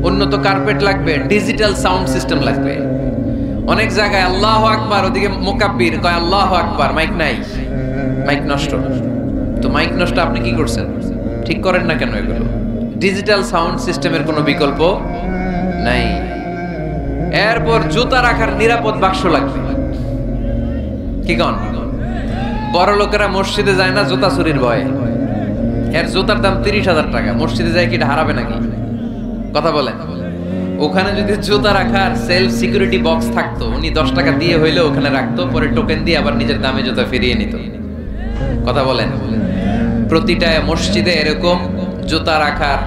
উন্নত কার্পেট লাগবে, ডিজিটাল সাউন্ড সিস্টেম লাগবে। অনেক জায়গায় আল্লাহু আকবার, ওদিকে মুকাব্বির কয় আল্লাহু আকবার, মাইক নাই, মাইক নষ্ট। তো মাইক নষ্ট, আপনি কি করছেন? ঠিক করেন না কেন এগুলো? ডিজিটাল সাউন্ড সিস্টেমের কোনো বিকল্প নাই। এরপর জুতা রাখার নিরাপদ বাক্স লাগবে। কি কন? বড় লোকেরা মসজিদে যায় না জুতা চুরির ভয়ে, এর জুতার দাম 30,000 টাকা, মসজিদে যায় কি এটা হারাবে নাকি? কথা বলেন। ওখানে যদি জুতা রাখার সেলফ সিকিউরিটি বক্স থাকতো, উনি 10 টাকা দিয়ে হইলে ওখানে রাখতো, পরে টোকেন দিয়ে আবার নিজের দামে জুতা ফিরিয়ে নিত। কথা বলেন। প্রতিটা মসজিদে এরকম জুতা রাখার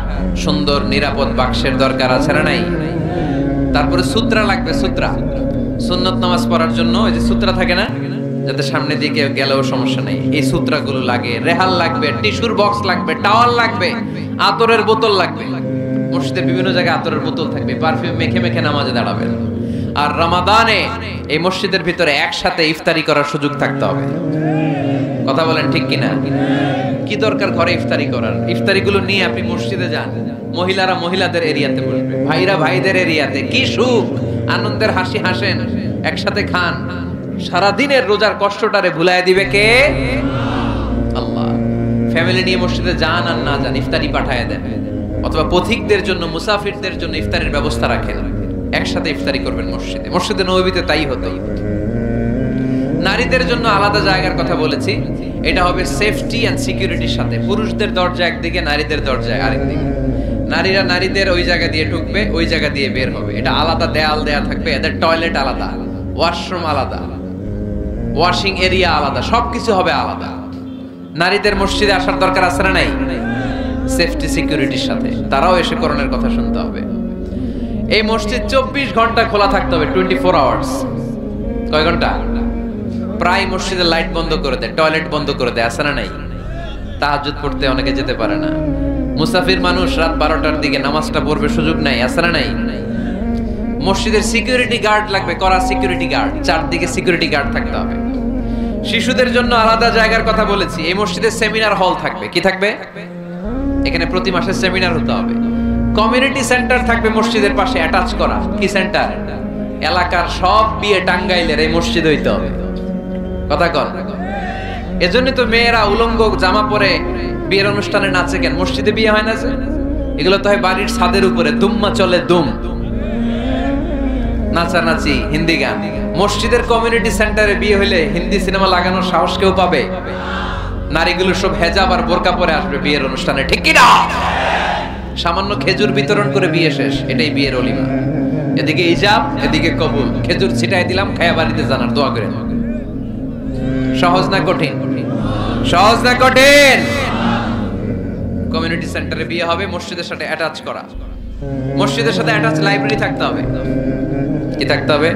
সুন্দর নিরাপদ বাক্সের দরকার আছে না নাই? তারপরে সূত্রা লাগবে, সূত্রা সুন্নত নামাজ পড়ার জন্য ওই যে সূত্রা থাকে না, যাতে সামনে দিকে গেলেও সমস্যা নেই, এই সূত্রাগুলো লাগে। রেহাল লাগবে, টিস্যুর বক্স লাগবে, টাওয়াল লাগবে, আতরের বোতল লাগবে। মসজিদের বিভিন্ন জায়গায় আতরের বোতল থাকবে, পারফিউম মেখে মেখে নামাজে দাঁড়াবেন। আর রমাদানে এই মসজিদের ভিতরে একসাথে ইফতারি করার সুযোগ থাকতে হবে। কথা বলেন ঠিক কিনা? কি দরকার ঘরে ইফতারি করার? ইফতারিগুলো নিয়ে আপনি মসজিদে যান, মহিলারা মহিলাদের এরিয়াতে বসবে, ভাইরা ভাইদের এরিয়াতে। কি সুখ, আনন্দের হাসি হাসেন, একসাথে খান। সারাদিনের রোজার কষ্টটারে ভুলাই দিবে কে? আল্লাহ। ফ্যামিলি নিয়ে মসজিদে যান আর না যান, ইফতারি পাঠায় দেন, অথবা পথিকদের জন্য, মুসাফিরদের জন্য ইফতারের ব্যবস্থা রাখেন, একসাথে ইফতারি করবেন মসজিদে। মসজিদে নববীতে তাই হতো। নারীদের জন্য আলাদা জায়গার কথা বলেছি, এটা হবে সেফটি এন্ড সিকিউরিটির সাথে। পুরুষদের দরজা একদিকে, নারীদের দরজা আরেকদিকে। নারীরা নারীদের ওই জায়গা দিয়ে ঢুকবে, ওই জায়গা দিয়ে বের হবে। এটা আলাদা দেয়াল দেয়া থাকবে, এদের টয়লেট আলাদা, ওয়াশরুম আলাদা, ওয়াশিং এরিয়া আলাদা, সবকিছু হবে আলাদা। নারীদের মসজিদে আসার দরকার আছে না নাই? সেফটি সিকিউরিটির সাথে তারাও এসে কোরআনের কথা শুনতে হবে। এই মসজিদ 24 ঘন্টা খোলা থাকতে হবে, 24 আওয়ার্স। কয় ঘন্টা? প্রায় মসজিদের লাইট বন্ধ করে দেয়, টয়লেট বন্ধ করে দেয়, আছে না নাই? তাহাজ্জুদ পড়তে অনেকে যেতে পারে না, মুসাফির মানুষ রাত 12টার দিকে নামাজটা পড়বে, সুযোগ নাই, আছে না নাই? মসজিদের সিকিউরিটি গার্ড লাগবে, কড়া সিকিউরিটি গার্ড, চারদিকে সিকিউরিটি গার্ড থাকতে হবে। শিশুদের জন্য আলাদা জায়গার কথা বলেছি। এই মসজিদে সেমিনার হল থাকবে। কি থাকবে? এখানে প্রতি মাসে সেমিনার হতে হবে। কমিউনিটি সেন্টার থাকবে মসজিদের পাশে অ্যাটাচ করা। কি সেন্টার? এলাকার সব বিয়ে টাঙ্গাইলের এই মসজিদ হইতে হবে। কথা কর। এজন্য তো মেয়েরা উলঙ্গ জামা পরে বিয়ের অনুষ্ঠানে নাচে কেন? মসজিদে বিয়ে হয় না যে? এগুলো তো হয় বাড়ির ছাদের উপরে, দুম্মা চলে দুম, নাচানাচি, হিন্দি গান। মসজিদের কমিউনিটি সেন্টারে বিয়ে হইলে হিন্দি সিনেমা লাগানোর সাহস কেউ পাবে? নারীগুলো সব হেজাব আর বোরকা পরে আসবে বিয়ের অনুষ্ঠানে, ঠিক কি না? সামান্য খেজুর বিতরণ করে বিয়ে শেষ, এটাই বিয়ের অলিমা। এদিকে ইজাব, এদিকে কবুল। খেজুর ছিটাই দিলাম, খায়া বাড়িতে জানার দোয়া করেন। সহজ না কঠিন? সহজ না কঠিন? কমিউনিটি সেন্টারে বিয়ে হবে, মসজিদের সাথে অ্যাটাচ করা। মসজিদের সাথে অ্যাটাচ লাইব্রেরি থাকতে হবে। কি থাকতে হবে?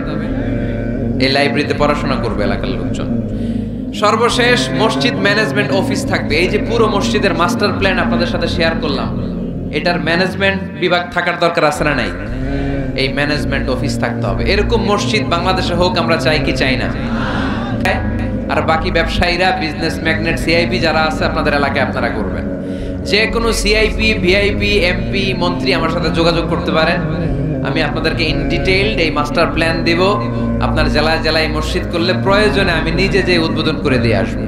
এই লাইব্রেরিতে পড়াশোনা করবে এলাকার লোকজন। সর্বশেষ মসজিদ ম্যানেজমেন্ট অফিস থাকবে। এই যে পুরো মসজিদের মাস্টার প্ল্যান আপনাদের সাথে শেয়ার করলাম, এটার ম্যানেজমেন্ট বিভাগ থাকার দরকার আছে না নাই? এই ম্যানেজমেন্ট অফিস থাকতে হবে। এরকম মসজিদ বাংলাদেশে হোক, আমরা চাই কি চাই না? আর বাকি ব্যবসায়ীরা, বিজনেস ম্যাগনেট, সিআইপি যারা আছে আপনাদের এলাকায় আপনারা করবেন। যে কোনো সিআইপি, ভিআইপি, এমপি, মন্ত্রী আমার সাথে যোগাযোগ করতে পারেন। আমি আপনাদেরকে ইন ডিটেইলড এই মাস্টার প্ল্যান দিব। আপনার জেলায় জেলায় মসজিদ করলে প্রয়োজনে আমি নিজে যে উদ্বোধন করে দিয়ে আসবো।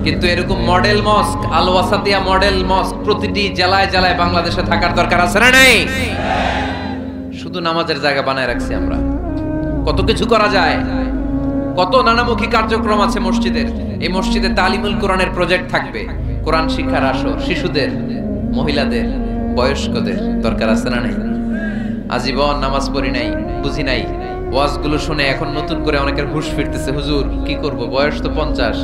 কিন্তু এরকম মডেল মস্ক, আল ওয়াসাতিয়া মডেল মস্ক প্রতিটি জেলায় জেলায় বাংলাদেশে থাকার দরকার আছে না নাই? শুধু নামাজের জায়গা বানায় রাখছি আমরা। কত কিছু করা যায়, কত নানামুখী কার্যক্রম আছে মসজিদের। এই মসজিদে তালিমুল কোরআনের প্রজেক্ট থাকবে, কোরআন শিক্ষার আসর, শিশুদের, মহিলাদের, বয়স্কদের দরকার আছে না নাই? আজীবন নামাজ পড়ি নাই, বুঝি নাই, ওয়াজগুলো শুনে এখন নতুন করে অনেকের হুঁশ ফিরতেছে, হুজুর কি করব, বয়স তো 50,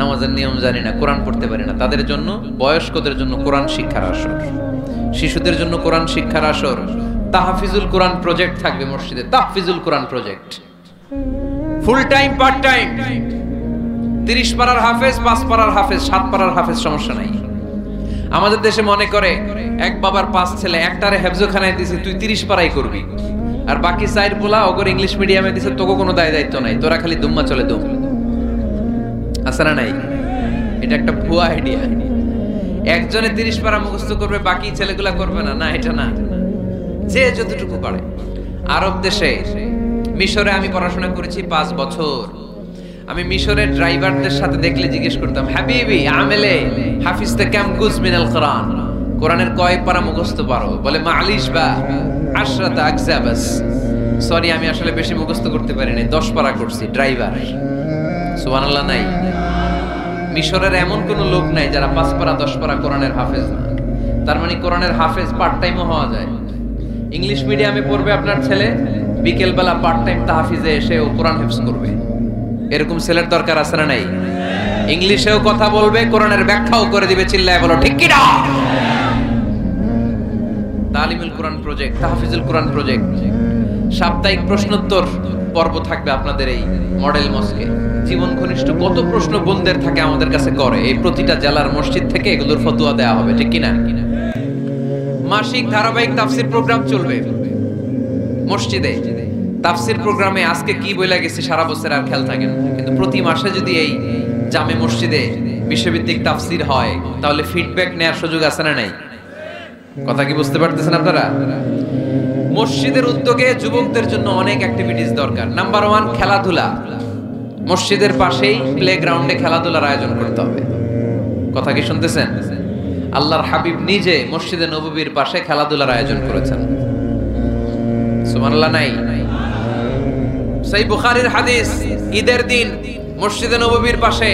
নামাজের নিয়ম জানি না, কোরআন পড়তে পারি না। তাদের জন্য, বয়স্কদের জন্য কোরআন শিক্ষার আসর, শিশুদের জন্য কোরআন শিক্ষার আসর। তাহফিজুল কোরআন প্রজেক্ট থাকবে মসজিদে, Tahfizul Quran project, full time part time. 30 পারার হাফেজ, 5 পারার হাফেজ, 7 পারার হাফেজ, সমস্যা নাই। আমাদের দেশে মনে করে এক বাবার 5 ছেলে, একটারে হেফজখানায় দিছে, তুই 30 পারাই করবি, আর বাকি 4 পোলা ওগর ইংলিশ মিডিয়ামে দিছে, তোকে কোনো দায় দায়িত্ব নাই, তোরা খালি দুম্মা চলে দুম। আছে না নাই? এটা একটা ভুয়া আইডিয়া। একজনে 30 পারা মুখস্থ করবে, বাকি ছেলেগুলা করবে না, না এটা না। যে যতটুকু পারে। আরব দেশে, মিশরে আমি পড়াশোনা করেছি 5 বছর। আমি মিশরের ড্রাইভারদের সাথে দেখলে জিজ্ঞেস করতাম, হাবিবি আমেলে হাফিজতে কাম গুজ মিনাল কোরআন, কোরআনের কয় পারা মুখস্থ পারো? বলে মালিশ বা আশরাত আকজাবাস। সরি, আমি আসলে বেশি মুখস্থ করতে পারি নাই, 10 পারা করছি। ড্রাইভার, সুবহানাল্লাহ নাই? মিশরের এমন কোন লোক নাই যারা 5 পারা 10 পারা কোরআনের হাফেজ না। তার মানে কোরআনের হাফেজ পার্ট টাইমও হওয়া যায়। ইংলিশ মিডিয়ামে পড়বে আপনার ছেলে, বিকেল বেলা পার্ট টাইম তাহফিজে এসে ও কোরআন হিফজ করবে। এরকম ছেলের দরকার আছে না নাই? ইংলিশেও কথা বলবে, কোরআনের ব্যাখ্যাও করে দিবে, চিল্লায় বলো ঠিক কি না? তালিমুল কোরআন প্রজেক্ট, তাহফিজুল কোরআন প্রজেক্ট। সাপ্তাহিক প্রশ্নোত্তর পর্ব থাকবে আপনাদের এই মডেল মস্কে। জীবন ঘনিষ্ঠ কত প্রশ্ন বোনদের থাকে আমাদের কাছে করে, এই প্রতিটা জেলার মসজিদ থেকে এগুলোর ফতোয়া দেওয়া হবে, ঠিক কি না? মাসিক ধারাবাহিক তাফসির প্রোগ্রাম চলবে মসজিদে। তাফসির প্রোগ্রামে আজকে কি বইলা গেছে সারা বছর আর খেয়াল থাকে না, কিন্তু প্রতি মাসে যদি এই জামে মসজিদে বিশ্বভিত্তিক তাফসির হয় তাহলে ফিডব্যাক নেওয়ার সুযোগ আছে না নাই? কথা কি বুঝতে পারতেছেন আপনারা? মসজিদের উদ্যোগে যুবকদের জন্য অনেক অ্যাক্টিভিটিস দরকার। নাম্বার 1, খেলাধুলা। মসজিদের পাশেই প্লেগ্রাউন্ডে খেলাধুলার আয়োজন করতে হবে। কথা কি শুনতেছেন? আল্লাহর হাবিব নিজে মসজিদে নববীর পাশে খেলাধুলার আয়োজন করেছেন। সুবহানাল্লাহ নাই? সহিহ বুখারীর হাদিস, ঈদের দিন মসজিদে নববীর পাশে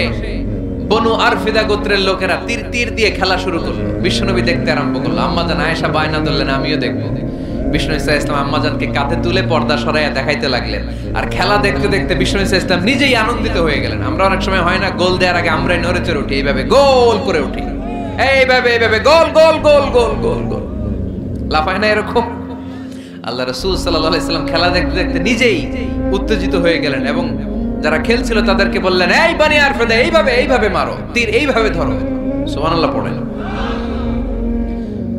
বনু আরফিদা গোত্রের লোকেরা তীর দিয়ে খেলা শুরু করলো। বিশ্বনবী দেখতে আরম্ভ করলো। আম্মাজান আয়েশা বায়না ধরলেন আমিও দেখবো। বিষ্ণু ইসা ইসলাম আম্মাজানকে কাঁধে তুলে পর্দা সরাইয়া দেখাইতে লাগলেন। আর খেলা দেখতে দেখতে বিষ্ণু ইসা ইসলাম নিজেই আনন্দিত হয়ে গেলেন। আমরা অনেক সময় হয় না, গোল দেওয়ার আগে আমরাই নড়ে চড়ে উঠি, এইভাবে গোল করে উঠি, এইভাবে গোল গোল গোল গোল গোল গোল লাফায় না এরকম। আল্লাহ রাসূল সাল্লাল্লাহু আলাইহি সাল্লাম খেলা দেখতে দেখতে নিজেই উত্তেজিত হয়ে গেলেন এবং যারা খেলছিল তাদেরকে বললেন, এই বানি আরফিদা এইভাবে মারো, তীর এইভাবে ধরো। সুবহানাল্লাহ পড়েন।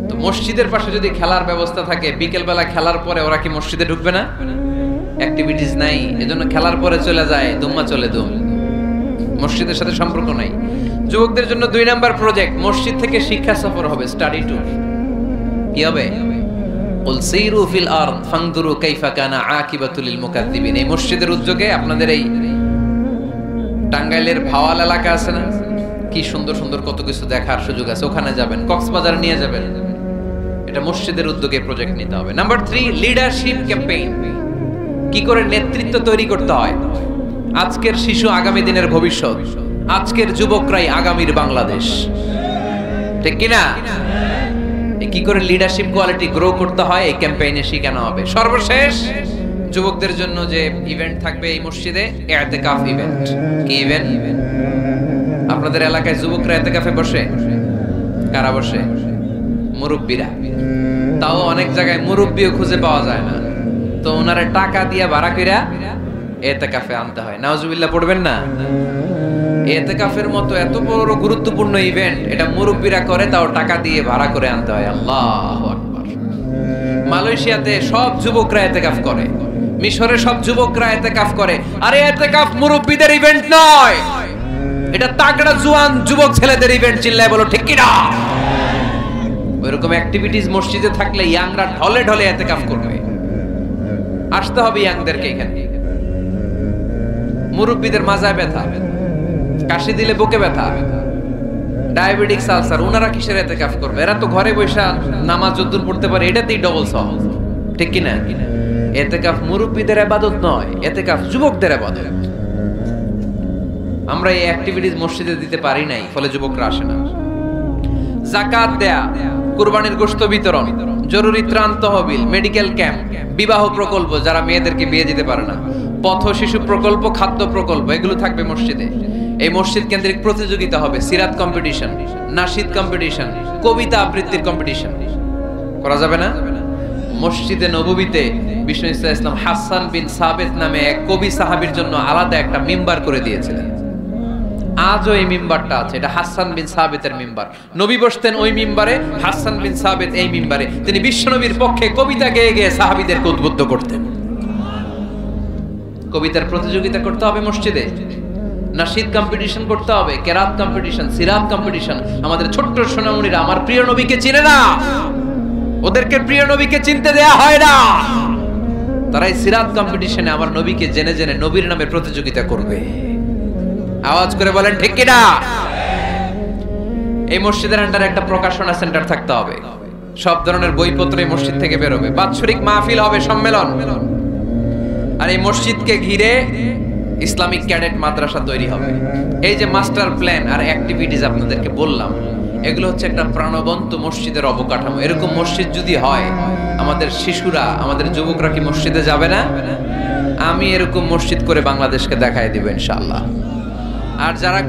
তো মসজিদের পাশে যদি খেলার ব্যবস্থা থাকে, বিকেল বেলা খেলার পরে ওরা কি মসজিদে ঢুকবে না? অ্যাক্টিভিটিস নাই, এজন্য খেলার পরে চলে যায়, দুম্মা চলে দুম, মসজিদের সাথে সম্পর্ক নাই। যুবকদের জন্য 2 নাম্বার প্রজেক্ট, মসজিদ থেকে শিক্ষা সফর হবে, স্টাডি ট্যুর। কি হবে? কুল সিরু ফিল আরদ ফানদুরু কাইফা কানা আকিবাতুল মুকাদ্দিবিন। এই মসজিদের উদ্যোগে আপনাদের এই টাঙ্গাইলের ভাওয়াল এলাকা আছে না, কি সুন্দর সুন্দর কত কিছু দেখার সুযোগ আছে, ওখানে যাবেন, কক্সবাজার নিয়ে যাবেন। এটা মসজিদের উদ্যোগে প্রজেক্ট নিতে হবে। Number 3, leadership campaign. কি করে নেতৃত্ব তৈরি করতে হয়। আজকের শিশু আগামী দিনের ভবিষ্যৎ, আজকের যুবকরাই আগামীর বাংলাদেশ, ঠিক কিনা? কি করে লিডারশিপ কোয়ালিটি গ্রো করতে হয় এই ক্যাম্পেইনে শেখানো হবে। সর্বশেষ যুবকদের জন্য যে ইভেন্ট থাকবে এই মসজিদে, ইতিকাফ ইভেন্ট। কি ইভেন্ট? আপনাদের এলাকায় যুবকরা ইতিকাফে বসে? কারা বসে? মুরব্বীরা। তাও অনেক জায়গায় মুরব্বীও খুঁজে পাওয়া যায় না, তো ওনারে টাকা দিয়ে ভাড়া কইরা ইতিকাফে আনতে হয়। নাউজুবিল্লাহ পড়বেন না? ইতিকাফের মতো এত বড় গুরুত্বপূর্ণ ইভেন্ট এটা মুরব্বীরা করে, তাও টাকা দিয়ে ভাড়া করে আনতে হয়। আল্লাহু আকবার। মালয়েশিয়াতে সব যুবকরা ইতিকাফ করে, মিশরে সব যুবকরা ইতিকাফ করে। আরে ইতিকাফ মুরব্বীদের ইভেন্ট নয়, এটা তাগড়া জওয়ান যুবক ছেলেদের ইভেন্ট। চিল্লায় বলো ঠিক কি না? এরকম অ্যাক্টিভিটিস মসজিদে থাকলে ইয়াংরা ঢলে ঢলে ইতিকাফ করবে। আসতে হবে ইয়াংদেরকে এখানে। মুরব্বীদের মাজায় ব্যথা, কাশি দিলে বুকে ব্যথা, ডায়াবেটিস, আলসার, ওনারা কিসের ইতিকাফ করবে? এরা তো ঘরে বসে নামাজ যদ্দুর পড়তে পারে, এটাতেই ডবল সওয়াব, ঠিক কি না? ইতিকাফ মুরব্বীদের ইবাদত নয়, ইতিকাফ যুবকদের ইবাদত। আমরা এই অ্যাক্টিভিটিস মসজিদে দিতে পারি নাই, ফলে যুবকরা আসে না। যাকাত দেয়া, কুরবানির গোশত বিতরণ, জরুরি ত্রাণ তহবিল, মেডিকেল ক্যাম্প, বিবাহ প্রকল্প যারা মেয়েদেরকে বিয়ে দিতে পারে না, পথ শিশু প্রকল্প, খাদ্য প্রকল্প, এগুলো থাকবে মসজিদে। এই মসজিদ কেন্দ্রিক প্রতিযোগিতা হবে, সিরাত কম্পিটিশন, নাশিদ কম্পিটিশন, কবিতা আবৃত্তির কম্পিটিশন। করা যাবে না? মসজিদে নববীতে বিষ্ণু ইসলাম হাসান বিন সাবিত নামে এক কবি সাহাবীর জন্য আলাদা একটা মিম্বার করে দিয়েছিলেন। আজও এই মিম্বারটা আছে, এটা হাসান বিন সাবিতের মিম্বার। নবী বসতেন ওই মিম্বারে, হাসান বিন সাবিত এই মিম্বারে। তিনি বিশ্বনবীর পক্ষে কবিতা গেয়ে গেয়ে সাহাবীদেরকে উদ্বুদ্ধ করতেন। কবিতার প্রতিযোগিতা করতে হবে মসজিদে, নাশিদ কম্পিটিশন করতে হবে, কেরাত কম্পিটিশন, সিরাত কম্পিটিশন। আমাদের ছোট্ট সোনামণিরা আমার প্রিয় নবীকে চিনে না, ওদেরকে প্রিয় নবীকে চিনতে দেয়া হয় না। তারা এই সিরাত কম্পিটিশনে আমার নবীকে জেনে জেনে নবীর নামে প্রতিযোগিতা করবে। আওয়াজ করে বলেন ঠিক কিনা? এই মসজিদের আন্ডারে একটা প্রকাশনা সেন্টার থাকতে হবে, সব ধরনের বইপত্র এই মসজিদ থেকে বের হবে, বাৎসরিক মাহফিল হবে, সম্মেলন। আর এই মসজিদকে ঘিরে ইসলামিক ক্যাডেট মাদ্রাসা তৈরি হবে। এই যে মাস্টার প্ল্যান আর অ্যাক্টিভিটিস আপনাদেরকে বললাম, এগুলো হচ্ছে একটা প্রাণবন্ত মসজিদের অবকাঠামো। এরকম মসজিদ যদি হয়, আমাদের শিশুরা, আমাদের যুবকরা কি মসজিদে যাবে না? আমি এরকম মসজিদ করে বাংলাদেশকে দেখাই দিব ইনশাআল্লাহ। আর যারা